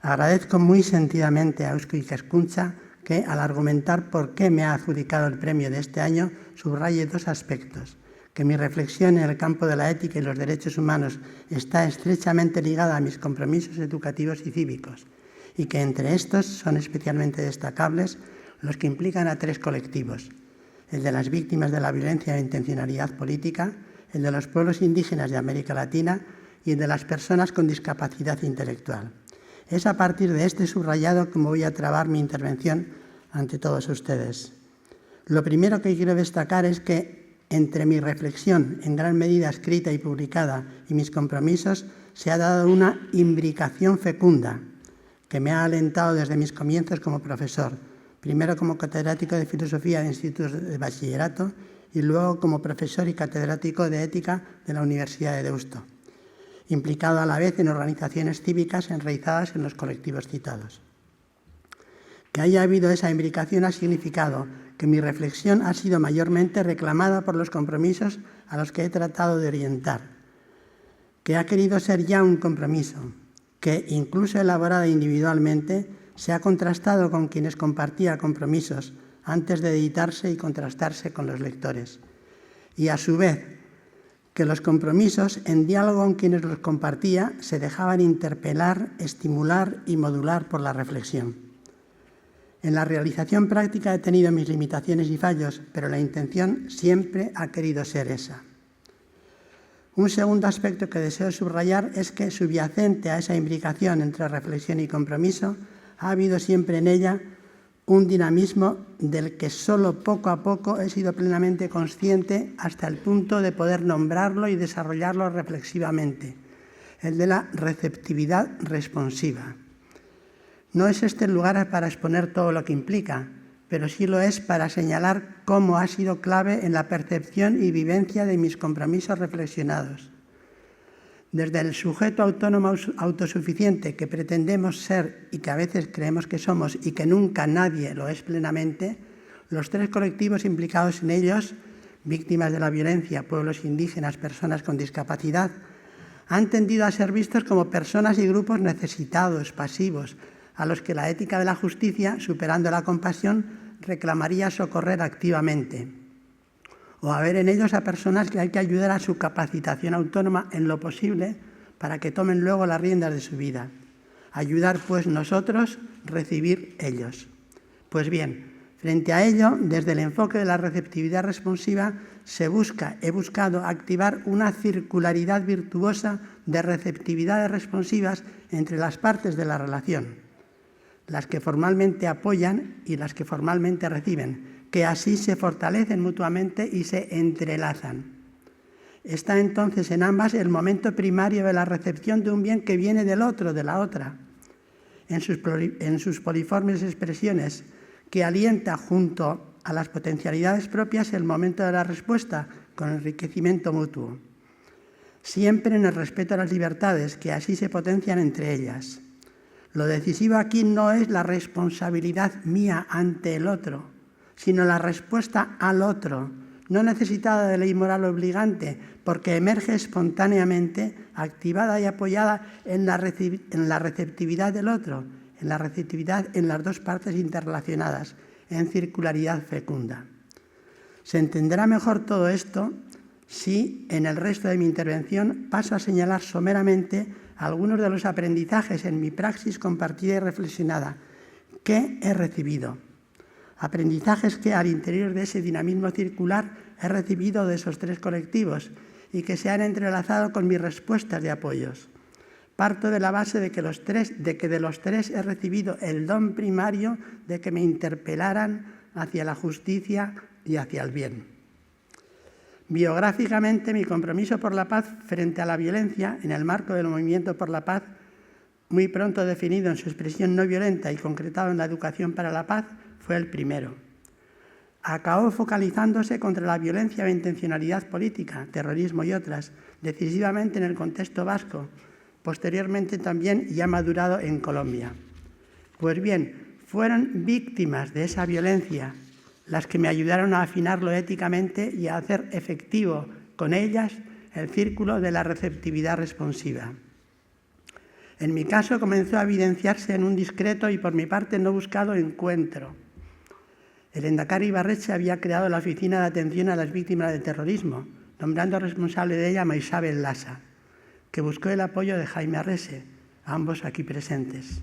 S16: Agradezco muy sentidamente a Eusko Ikaskuntza que, al argumentar por qué me ha adjudicado el premio de este año, subraye dos aspectos: que mi reflexión en el campo de la ética y los derechos humanos está estrechamente ligada a mis compromisos educativos y cívicos, y que entre estos son especialmente destacables los que implican a tres colectivos: el de las víctimas de la violencia e intencionalidad política, el de los pueblos indígenas de América Latina y el de las personas con discapacidad intelectual. Es a partir de este subrayado como voy a trabar mi intervención ante todos ustedes. Lo primero que quiero destacar es que entre mi reflexión, en gran medida escrita y publicada, y mis compromisos, se ha dado una imbricación fecunda que me ha alentado desde mis comienzos como profesor, primero como catedrático de filosofía de institutos de bachillerato y luego como profesor y catedrático de ética de la Universidad de Deusto, implicado a la vez en organizaciones cívicas enraizadas en los colectivos citados. Que haya habido esa imbricación ha significado que mi reflexión ha sido mayormente reclamada por los compromisos a los que he tratado de orientar, que ha querido ser ya un compromiso, que incluso elaborada individualmente se ha contrastado con quienes compartía compromisos antes de editarse y contrastarse con los lectores. Y a su vez, que los compromisos, en diálogo con quienes los compartía, se dejaban interpelar, estimular y modular por la reflexión. En la realización práctica he tenido mis limitaciones y fallos, pero la intención siempre ha querido ser esa. Un segundo aspecto que deseo subrayar es que, subyacente a esa imbricación entre reflexión y compromiso, ha habido siempre en ella un dinamismo del que solo poco a poco he sido plenamente consciente hasta el punto de poder nombrarlo y desarrollarlo reflexivamente, el de la receptividad responsiva. No es este el lugar para exponer todo lo que implica, pero sí lo es para señalar cómo ha sido clave en la percepción y vivencia de mis compromisos reflexionados. Desde el sujeto autónomo autosuficiente que pretendemos ser y que a veces creemos que somos y que nunca nadie lo es plenamente, los tres colectivos implicados en ellos, víctimas de la violencia, pueblos indígenas, personas con discapacidad, han tendido a ser vistos como personas y grupos necesitados, pasivos, a los que la ética de la justicia, superando la compasión, reclamaría socorrer activamente, o a ver en ellos a personas que hay que ayudar a su capacitación autónoma en lo posible para que tomen luego las riendas de su vida. Ayudar, pues, nosotros, recibir ellos. Pues bien, frente a ello, desde el enfoque de la receptividad responsiva, he buscado activar una circularidad virtuosa de receptividades responsivas entre las partes de la relación, las que formalmente apoyan y las que formalmente reciben, que así se fortalecen mutuamente y se entrelazan. Está entonces en ambas el momento primario de la recepción de un bien que viene del otro, de la otra, en sus poliformes expresiones, que alienta junto a las potencialidades propias el momento de la respuesta con enriquecimiento mutuo, siempre en el respeto a las libertades que así se potencian entre ellas. Lo decisivo aquí no es la responsabilidad mía ante el otro, sino la respuesta al otro, no necesitada de ley moral obligante, porque emerge espontáneamente, activada y apoyada en la receptividad del otro, en la receptividad en las dos partes interrelacionadas, en circularidad fecunda. Se entenderá mejor todo esto si, en el resto de mi intervención, paso a señalar someramente algunos de los aprendizajes en mi praxis compartida y reflexionada que he recibido. Aprendizajes que, al interior de ese dinamismo circular, he recibido de esos tres colectivos y que se han entrelazado con mis respuestas de apoyos. Parto de la base de que de los tres he recibido el don primario de que me interpelaran hacia la justicia y hacia el bien. Biográficamente, mi compromiso por la paz frente a la violencia, en el marco del movimiento por la paz, muy pronto definido en su expresión no violenta y concretado en la educación para la paz, fue el primero. Acabó focalizándose contra la violencia de intencionalidad política, terrorismo y otras, decisivamente en el contexto vasco, posteriormente también ya madurado en Colombia. Pues bien, fueron víctimas de esa violencia las que me ayudaron a afinarlo éticamente y a hacer efectivo con ellas el círculo de la receptividad responsiva. En mi caso comenzó a evidenciarse en un discreto y por mi parte no buscado encuentro. El lehendakari Ibarretxe había creado la Oficina de Atención a las Víctimas del Terrorismo, nombrando responsable de ella a Maisabel Lassa, que buscó el apoyo de Jaime Arrese, ambos aquí presentes.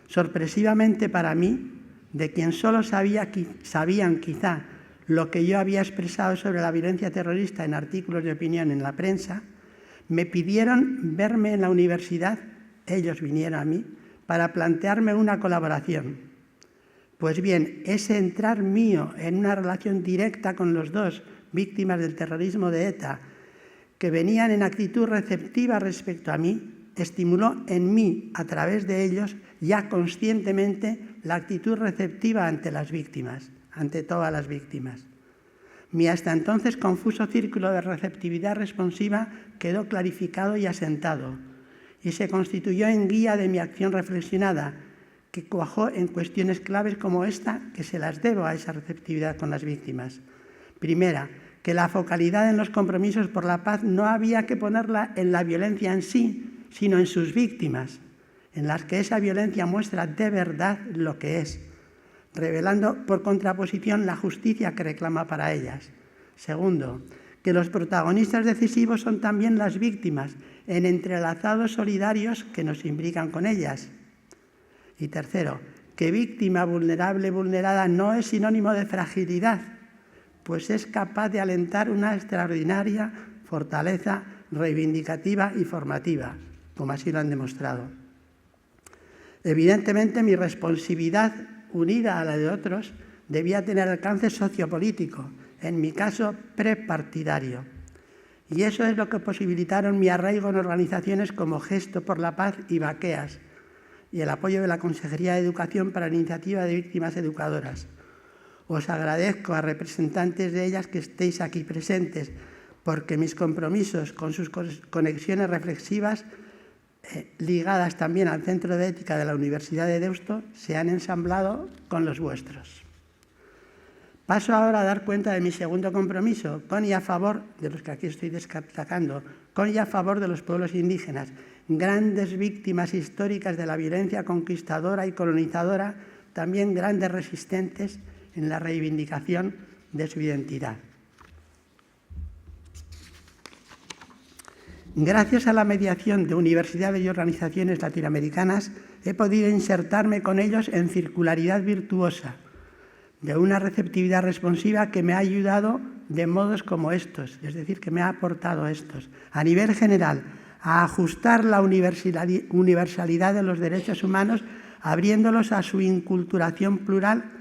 S16: Sorpresivamente para mí, de quien solo sabían quizá lo que yo había expresado sobre la violencia terrorista en artículos de opinión en la prensa, me pidieron verme en la universidad, ellos vinieron a mí, para plantearme una colaboración. Pues bien, ese entrar mío en una relación directa con los dos víctimas del terrorismo de ETA, que venían en actitud receptiva respecto a mí, estimuló en mí, a través de ellos, ya conscientemente, la actitud receptiva ante las víctimas, ante todas las víctimas. Mi hasta entonces confuso círculo de receptividad responsiva quedó clarificado y asentado, y se constituyó en guía de mi acción reflexionada, que cuajó en cuestiones claves como esta, que se las debo a esa receptividad con las víctimas. Primera, que la focalidad en los compromisos por la paz no había que ponerla en la violencia en sí, sino en sus víctimas, en las que esa violencia muestra de verdad lo que es, revelando por contraposición la justicia que reclama para ellas. Segundo, que los protagonistas decisivos son también las víctimas, en entrelazados solidarios que nos imbrican con ellas. Y tercero, que víctima vulnerable, vulnerada no es sinónimo de fragilidad, pues es capaz de alentar una extraordinaria fortaleza reivindicativa y formativa, como así lo han demostrado. Evidentemente, mi responsabilidad, unida a la de otros, debía tener alcance sociopolítico, en mi caso prepartidario. Y eso es lo que posibilitaron mi arraigo en organizaciones como Gesto por la Paz y Baqueas, y el apoyo de la Consejería de Educación para la Iniciativa de Víctimas Educadoras. Os agradezco a representantes de ellas que estéis aquí presentes, porque mis compromisos con sus conexiones reflexivas, ligadas también al Centro de Ética de la Universidad de Deusto, se han ensamblado con los vuestros. Paso ahora a dar cuenta de mi segundo compromiso, con y a favor de los que aquí estoy destacando, con y a favor de los pueblos indígenas, grandes víctimas históricas de la violencia conquistadora y colonizadora, también grandes resistentes en la reivindicación de su identidad. Gracias a la mediación de universidades y organizaciones latinoamericanas, he podido insertarme con ellos en circularidad virtuosa, de una receptividad responsiva que me ha ayudado de modos como estos, es decir, que me ha aportado estos. A nivel general, a ajustar la universalidad de los derechos humanos, abriéndolos a su inculturación plural,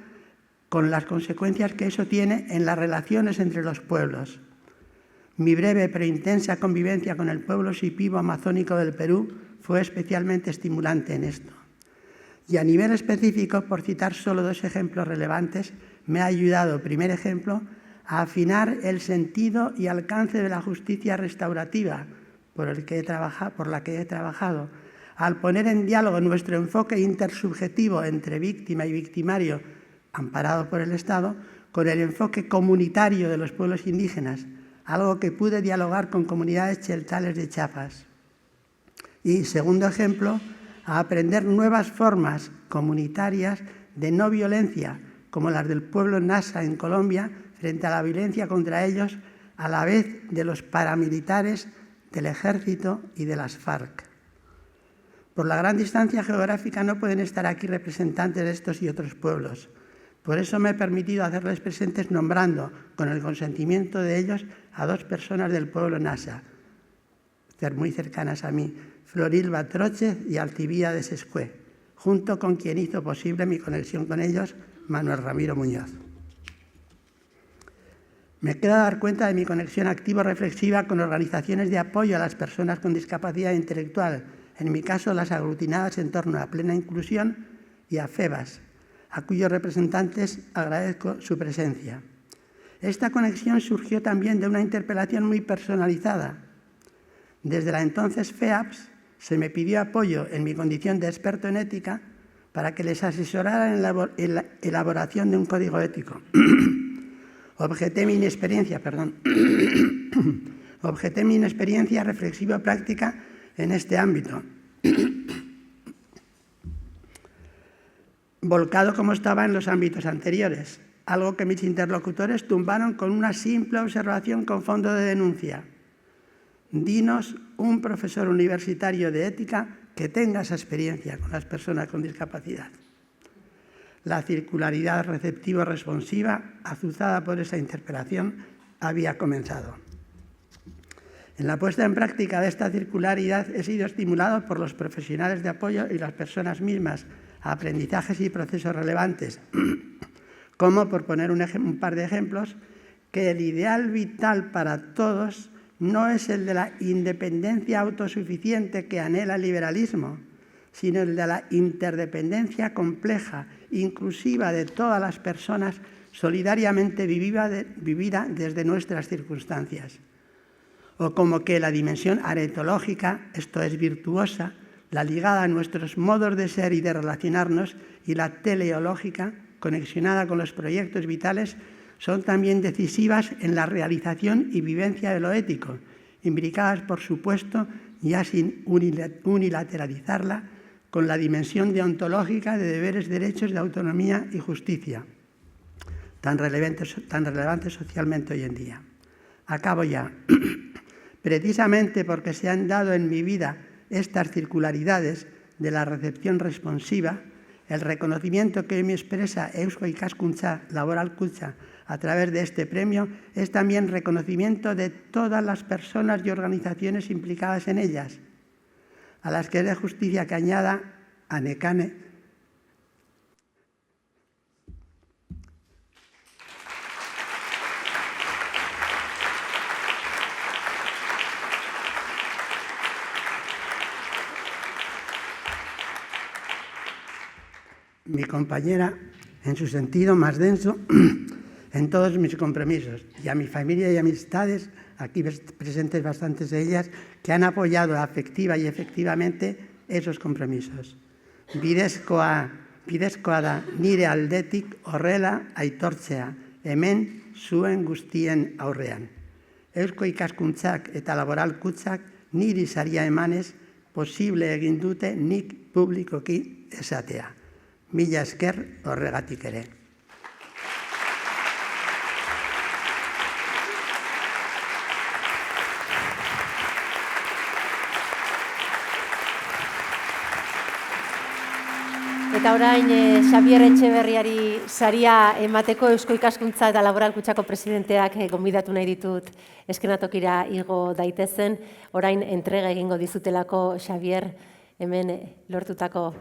S16: con las consecuencias que eso tiene en las relaciones entre los pueblos. Mi breve pero intensa convivencia con el pueblo shipibo amazónico del Perú fue especialmente estimulante en esto. Y a nivel específico, por citar solo dos ejemplos relevantes, me ha ayudado, primer ejemplo, a afinar el sentido y alcance de la justicia restaurativa por la que he trabajado, al poner en diálogo nuestro enfoque intersubjetivo entre víctima y victimario, amparado por el Estado, con el enfoque comunitario de los pueblos indígenas, algo que pude dialogar con comunidades cheltales de Chiapas. Y, segundo ejemplo, a aprender nuevas formas comunitarias de no violencia, como las del pueblo Nasa en Colombia, frente a la violencia contra ellos, a la vez de los paramilitares, del ejército y de las FARC. Por la gran distancia geográfica no pueden estar aquí representantes de estos y otros pueblos, Por eso me he permitido hacerles presentes nombrando, con el consentimiento de ellos, a 2 personas del pueblo nasa, muy cercanas a mí, Florilba Tróchez y Alcibíades Escué, junto con quien hizo posible mi conexión con ellos, Manuel Ramiro Muñoz. Me queda dar cuenta de mi conexión activo-reflexiva con organizaciones de apoyo a las personas con discapacidad intelectual, en mi caso las aglutinadas en torno a Plena Inclusión y a FEBAS, a cuyos representantes agradezco su presencia. Esta conexión surgió también de una interpelación muy personalizada. Desde la entonces FEAPS se me pidió apoyo en mi condición de experto en ética para que les asesorara en la elaboración de un código ético. Objeté mi inexperiencia reflexivo-práctica en este ámbito, volcado como estaba en los ámbitos anteriores, algo que mis interlocutores tumbaron con una simple observación con fondo de denuncia. Dinos un profesor universitario de ética que tenga esa experiencia con las personas con discapacidad. La circularidad receptivo-responsiva, azuzada por esa interpelación, había comenzado. En la puesta en práctica de esta circularidad he sido estimulado por los profesionales de apoyo y las personas mismas a aprendizajes y procesos relevantes, como, por poner un par de ejemplos, que el ideal vital para todos no es el de la independencia autosuficiente que anhela el liberalismo, sino el de la interdependencia compleja, inclusiva de todas las personas, solidariamente vivida desde nuestras circunstancias. O como que la dimensión aretológica, esto es virtuosa, la ligada a nuestros modos de ser y de relacionarnos, y la teleológica, conexionada con los proyectos vitales, son también decisivas en la realización y vivencia de lo ético, imbricadas, por supuesto, ya sin unilateralizarla, con la dimensión deontológica de deberes, derechos, de autonomía y justicia, tan relevantes socialmente hoy en día. Acabo ya. Precisamente porque se han dado en mi vida estas circularidades de la recepción responsiva, el reconocimiento que hoy me expresa Eusko Ikaskuntza Laboral Kutxa a través de este premio es también reconocimiento de todas las personas y organizaciones implicadas en ellas, a las que es de justicia que añada a Nekane mi compañera en su sentido más denso en todos mis compromisos, y a mi familia y amistades, aquí presentes bastantes de ellas, que han apoyado afectiva y efectivamente esos compromisos. Bidezkoa da nire aldetik horrela aitortzea, hemen zuen guztien aurrean. Eusko Ikaskuntzak eta Laboral Kutxak niri saria emanez posible egin dute nik publikoki esatea. Mila esker horregatik ere.
S1: Eta orain Xabier Etxeberriari saria emateko Eusko Ikaskuntza eta Laboral Kutxako presidenteak gonbidatu nahi ditut eskenatokira igo daitezen. Orain entrega egingo dizutelako Xabier hemen lortutako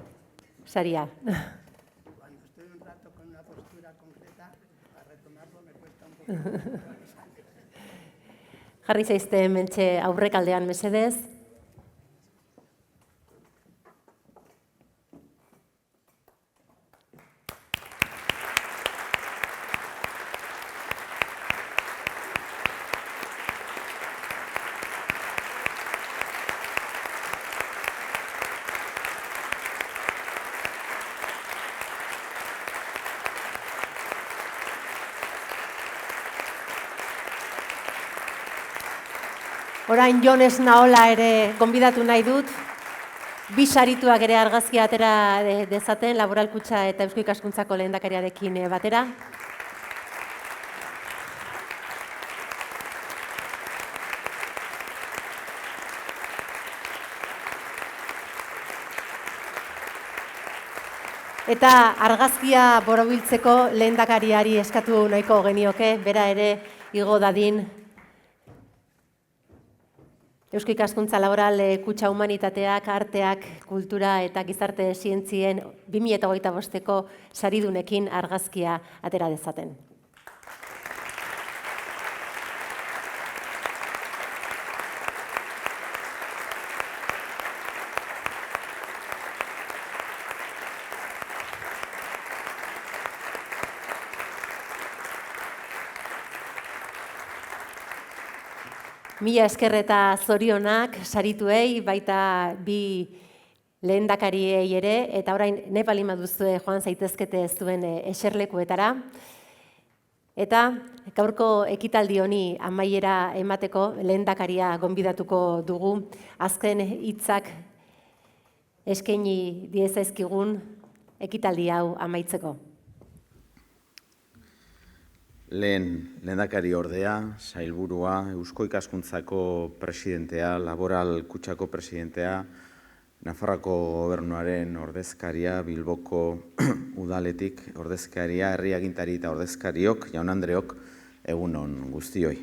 S1: saria.
S16: Cuando estoy un rato con una postura concreta, para retomarlo me cuesta un poco.
S1: Jarri zaizte hementxe aurrekaldean mesedez. Orain Jones Naola ere gonbidatu nahi dut, bi sarituak ere argazkia atera dezaten, Laboral Kutxa eta Eusko Ikaskuntzako lehendakariarekin batera. Eta argazkia borobiltzeko lehendakariari eskatu nahiko genioke, bera ere igo dadin Eusko Ikaskuntza Laboral Kutxa Humanitateak, Arteak, Kultura eta Gizarte Zientzien 2025ko saridunekin argazkia atera dezaten. Mila esker eta zorionak sarituei, baita bi lehendakariei ere, eta orain Nepal baduzue joan zaitezkete zuen eserlekuetara. Eta gaurko ekitaldi honi amaiera emateko lehendakaria gonbidatuko dugu, azken hitzak eskaini diezaizkigun ekitaldi hau amaitzeko.
S3: Lehendakari ordea, sailburua, Eusko Ikaskuntzako presidentea, Laboral Kutxako presidentea, Nafarroako gobernuaren ordezkaria, Bilboko udaletik ordezkaria, herri agintari eta ordezkariok, Jaun Andreok, egunon guztioi.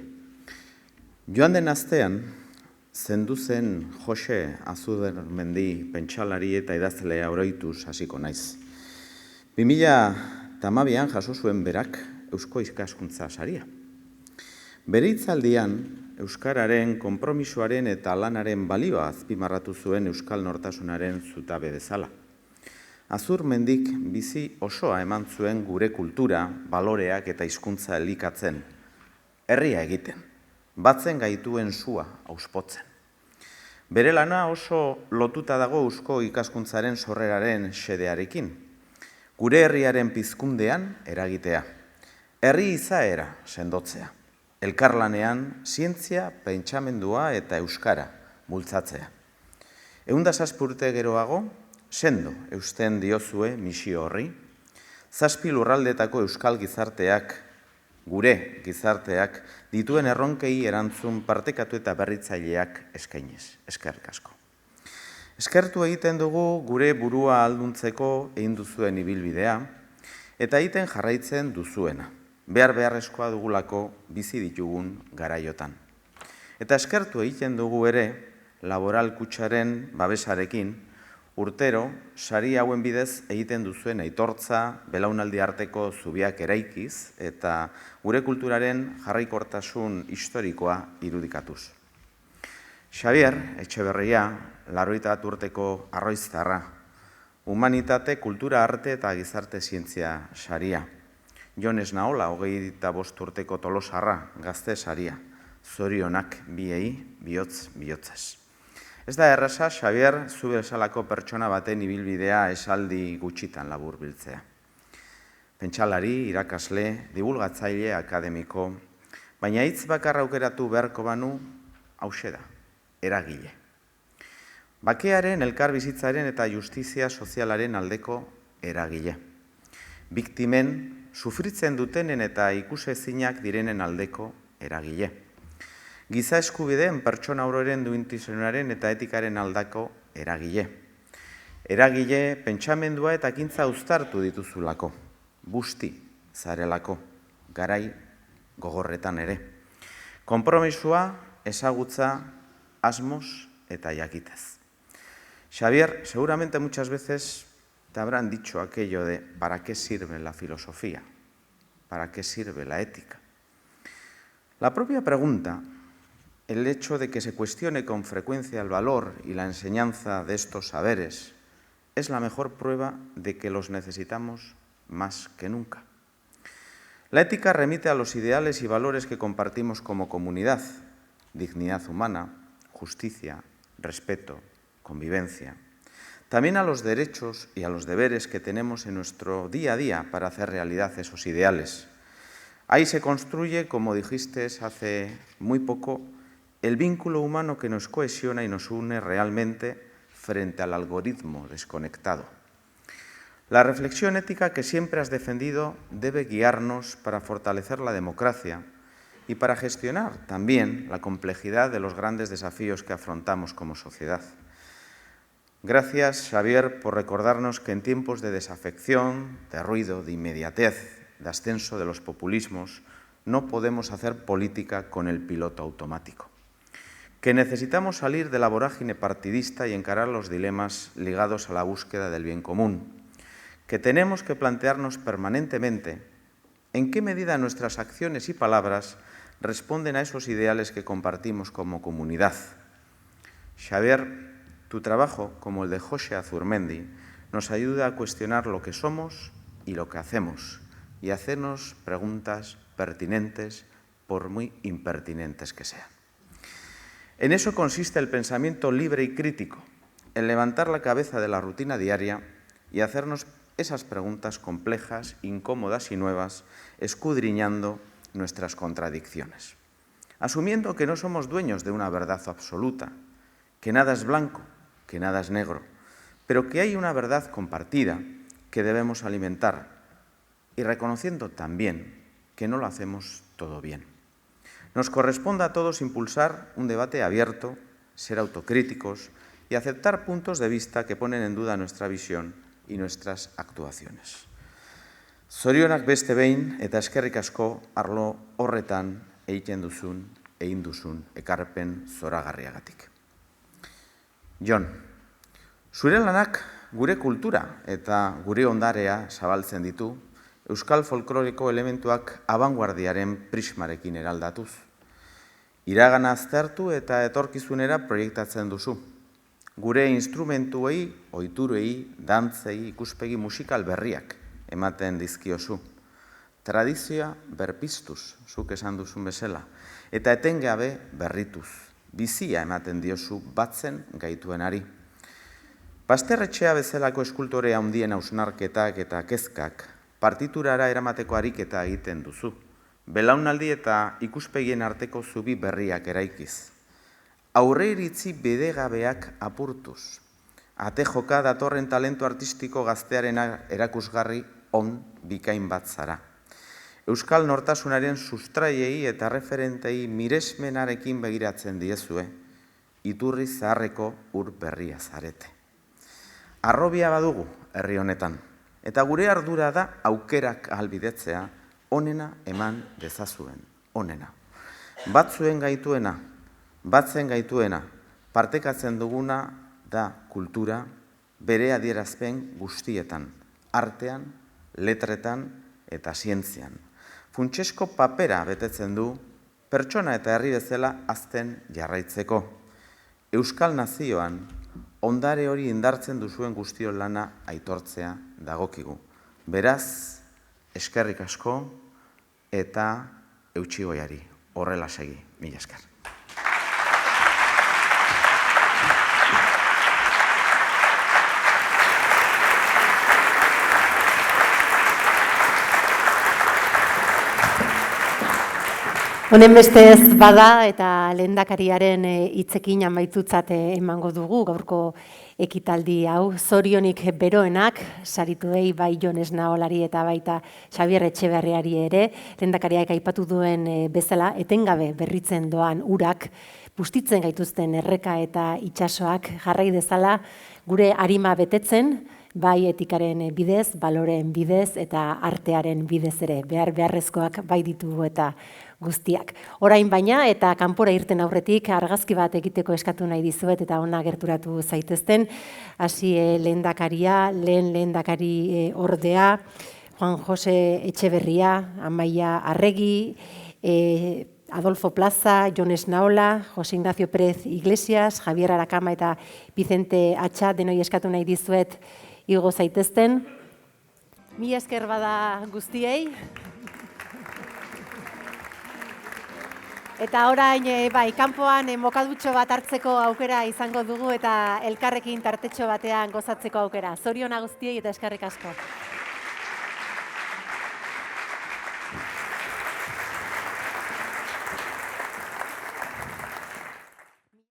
S3: Joan den astean, zendu zen Jose Azubermendi pentsalari eta idazlea oroituz hasiko naiz. 2012an jaso zuen berak Eusko Ikaskuntza saria. Bere hitzaldian, euskararen konpromisoaren eta lanaren balioa azpimarratu zuen euskal nortasunaren zutabe bezala. Azurmendik bizi osoa eman zuen gure kultura, baloreak eta hizkuntza elikatzen, herria egiten, batzen gaituen sua auspotzen. Bere lana oso lotuta dago Eusko Ikaskuntzaren sorreraren xedearekin, gure herriaren pizkundean eragitea. Herri izaera sendotzea, elkarlanean zientzia, pentsamendua eta euskara bultzatzea. 107 urte geroago, sendo eusten diozue misio horri, 7 lurraldetako euskal gizarteak, gure gizarteak, dituen erronkei erantzun partekatu eta berritzaileak eskainiz. Eskerrik asko. Eskertu egiten dugu gure burua alduntzeko egin duzuen ibilbidea, eta egiten jarraitzen duzuena. Beharrezkoa dugulako bizi ditugun garaiotan. Eta eskertu egiten dugu ere, Laboral Kutxaren babesarekin, urtero, sari hauen bidez egiten duzuen aitortza, belaunaldi arteko zubiak eraikiz, eta gure kulturaren jarraikortasun historikoa irudikatuz. Xabier Etxeberria, 81 urteko arroiztarra, humanitate, kultura, arte eta gizarte zientzia saria. Jon Esnaola, 25 urteko tolosarra, gazte saria, zorionak biei, bihotz-bihotzez. Ez da erraza, Xabier, zu bezalako pertsona baten ibilbidea esaldi gutxitan labur biltzea. Pentsalari, irakasle, divulgatzaile, akademiko, baina hitz bakarra aukeratu beharko banu, hauxe da, eragile. Bakearen, elkarbizitzaren eta justizia sozialaren aldeko eragile. Biktimen, sufritzen dutenen eta ikusezinak direnen aldeko eragile. Giza eskubideen pertsona ororen duintasunaren eta etikaren aldako eragile. Eragile, pentsamendua eta ekintza uztartu dituzulako, busti zarelako, garai gogorretan ere. Konpromisua, ezagutza, asmoz eta jakitez. Xabier, seguramente muchas veces te habrán dicho aquello de ¿para qué sirve la filosofía? ¿Para qué sirve la ética? La propia pregunta, el hecho de que se cuestione con frecuencia el valor y la enseñanza de estos saberes, es la mejor prueba de que los necesitamos más que nunca. La ética remite a los ideales y valores que compartimos como comunidad: dignidad humana, justicia, respeto, convivencia. También a los derechos y a los deberes que tenemos en nuestro día a día para hacer realidad esos ideales. Ahí se construye, como dijiste hace muy poco, el vínculo humano que nos cohesiona y nos une realmente frente al algoritmo desconectado. La reflexión ética que siempre has defendido debe guiarnos para fortalecer la democracia y para gestionar también la complejidad de los grandes desafíos que afrontamos como sociedad. Gracias, Xavier, por recordarnos que en tiempos de desafección, de ruido, de inmediatez, de ascenso de los populismos, no podemos hacer política con el piloto automático. Que necesitamos salir de la vorágine partidista y encarar los dilemas ligados a la búsqueda del bien común. Que tenemos que plantearnos permanentemente en qué medida nuestras acciones y palabras responden a esos ideales que compartimos como comunidad. Xavier, tu trabajo, como el de José Azurmendi, nos ayuda a cuestionar lo que somos y lo que hacemos y hacernos preguntas pertinentes, por muy impertinentes que sean. En eso consiste el pensamiento libre y crítico, en levantar la cabeza de la rutina diaria y hacernos esas preguntas complejas, incómodas y nuevas, escudriñando nuestras contradicciones. Asumiendo que no somos dueños de una verdad absoluta, que nada es blanco, que nada es negro, pero que hay una verdad compartida que debemos alimentar y reconociendo también que no lo hacemos todo bien. Nos corresponde a todos impulsar un debate abierto, ser autocríticos y aceptar puntos de vista que ponen en duda nuestra visión y nuestras actuaciones. Zorionak beste behin eta eskerrik asko arlo horretan egin duzun ekarpen zoragarriagatik. Jon, zure lanak gure kultura eta gure ondarea zabaltzen ditu, euskal folkloreko elementuak abanguardiaren prismarekin eraldatuz. Iragana aztertu eta etorkizunera proiektatzen duzu. Gure instrumentuei, ohiturei, dantzei, ikuspegi musikal berriak ematen dizkiozu. Tradizioa berpiztuz, zuk esan duzun bezala, eta etengabe berrituz. Bizia ematen diozu batzen gaituenari. Basterretxea bezalako eskultore handien hausnarketak eta kezkak partiturara eramateko ariketa egiten duzu. Belaunaldi eta ikuspegien arteko zubi berriak eraikiz. Aurre iritzi bidegabeak apurtuz. Ate joka datorren talentu artistiko gaztearen erakusgarri on bikain bat zara. Euskal nortasunaren sustraiei eta referentei miresmenarekin begiratzen diezue, iturri zaharreko ur berria zarete. Arrobia badugu herri honetan, eta gure ardura da aukerak ahalbidetzea, onena eman dezazuen, onena. Batzuen gaituena, batzen gaituena, partekatzen duguna da kultura bere adierazpen guztietan, artean, letretan eta zientzian. Funtsesko papera betetzen du, pertsona eta herri bezala hazten jarraitzeko. Euskal nazioan, ondare hori indartzen duzuen guztion lana aitortzea dagokigu. Beraz, eskerrik asko eta eutxigoiari, horrela segi, mila esker.
S1: Honen bestez bada eta lehendakariaren hitzekin amaitutzat emango dugu gaurko ekitaldi hau. Zorionik beroenak, sarituei bai Jon Esnaolari eta baita Xabier Etxeberriari ere, lehendakariak aipatu duen bezala, etengabe berritzen doan urak, bustitzen gaituzten erreka eta itsasoak jarrai dezala gure arima betetzen, bai etikaren bidez, baloreen bidez eta artearen bidez ere, beharrezkoak bai ditugu eta guztiak. Orain baina eta kanpora irten aurretik argazki bat egiteko eskatu nahi dizuet eta ona gerturatu zaitezten. Hasi lehendakaria, lehen lehendakari ordea, Juan Jose Etxeberria, Amaia Arregi, Adolfo Plaza, Jon Esnaola, José Ignacio Pérez Iglesias, Javier Arakama eta Vicente Atxa, denoi eskatu nahi dizuet igo zaitezten. Mila esker bada guztiei. Eta orain, bai, kanpoan mokadutxo bat hartzeko aukera izango dugu eta elkarrekin tartetxo batean gozatzeko aukera. Zoriona guztiei eta eskerrik asko.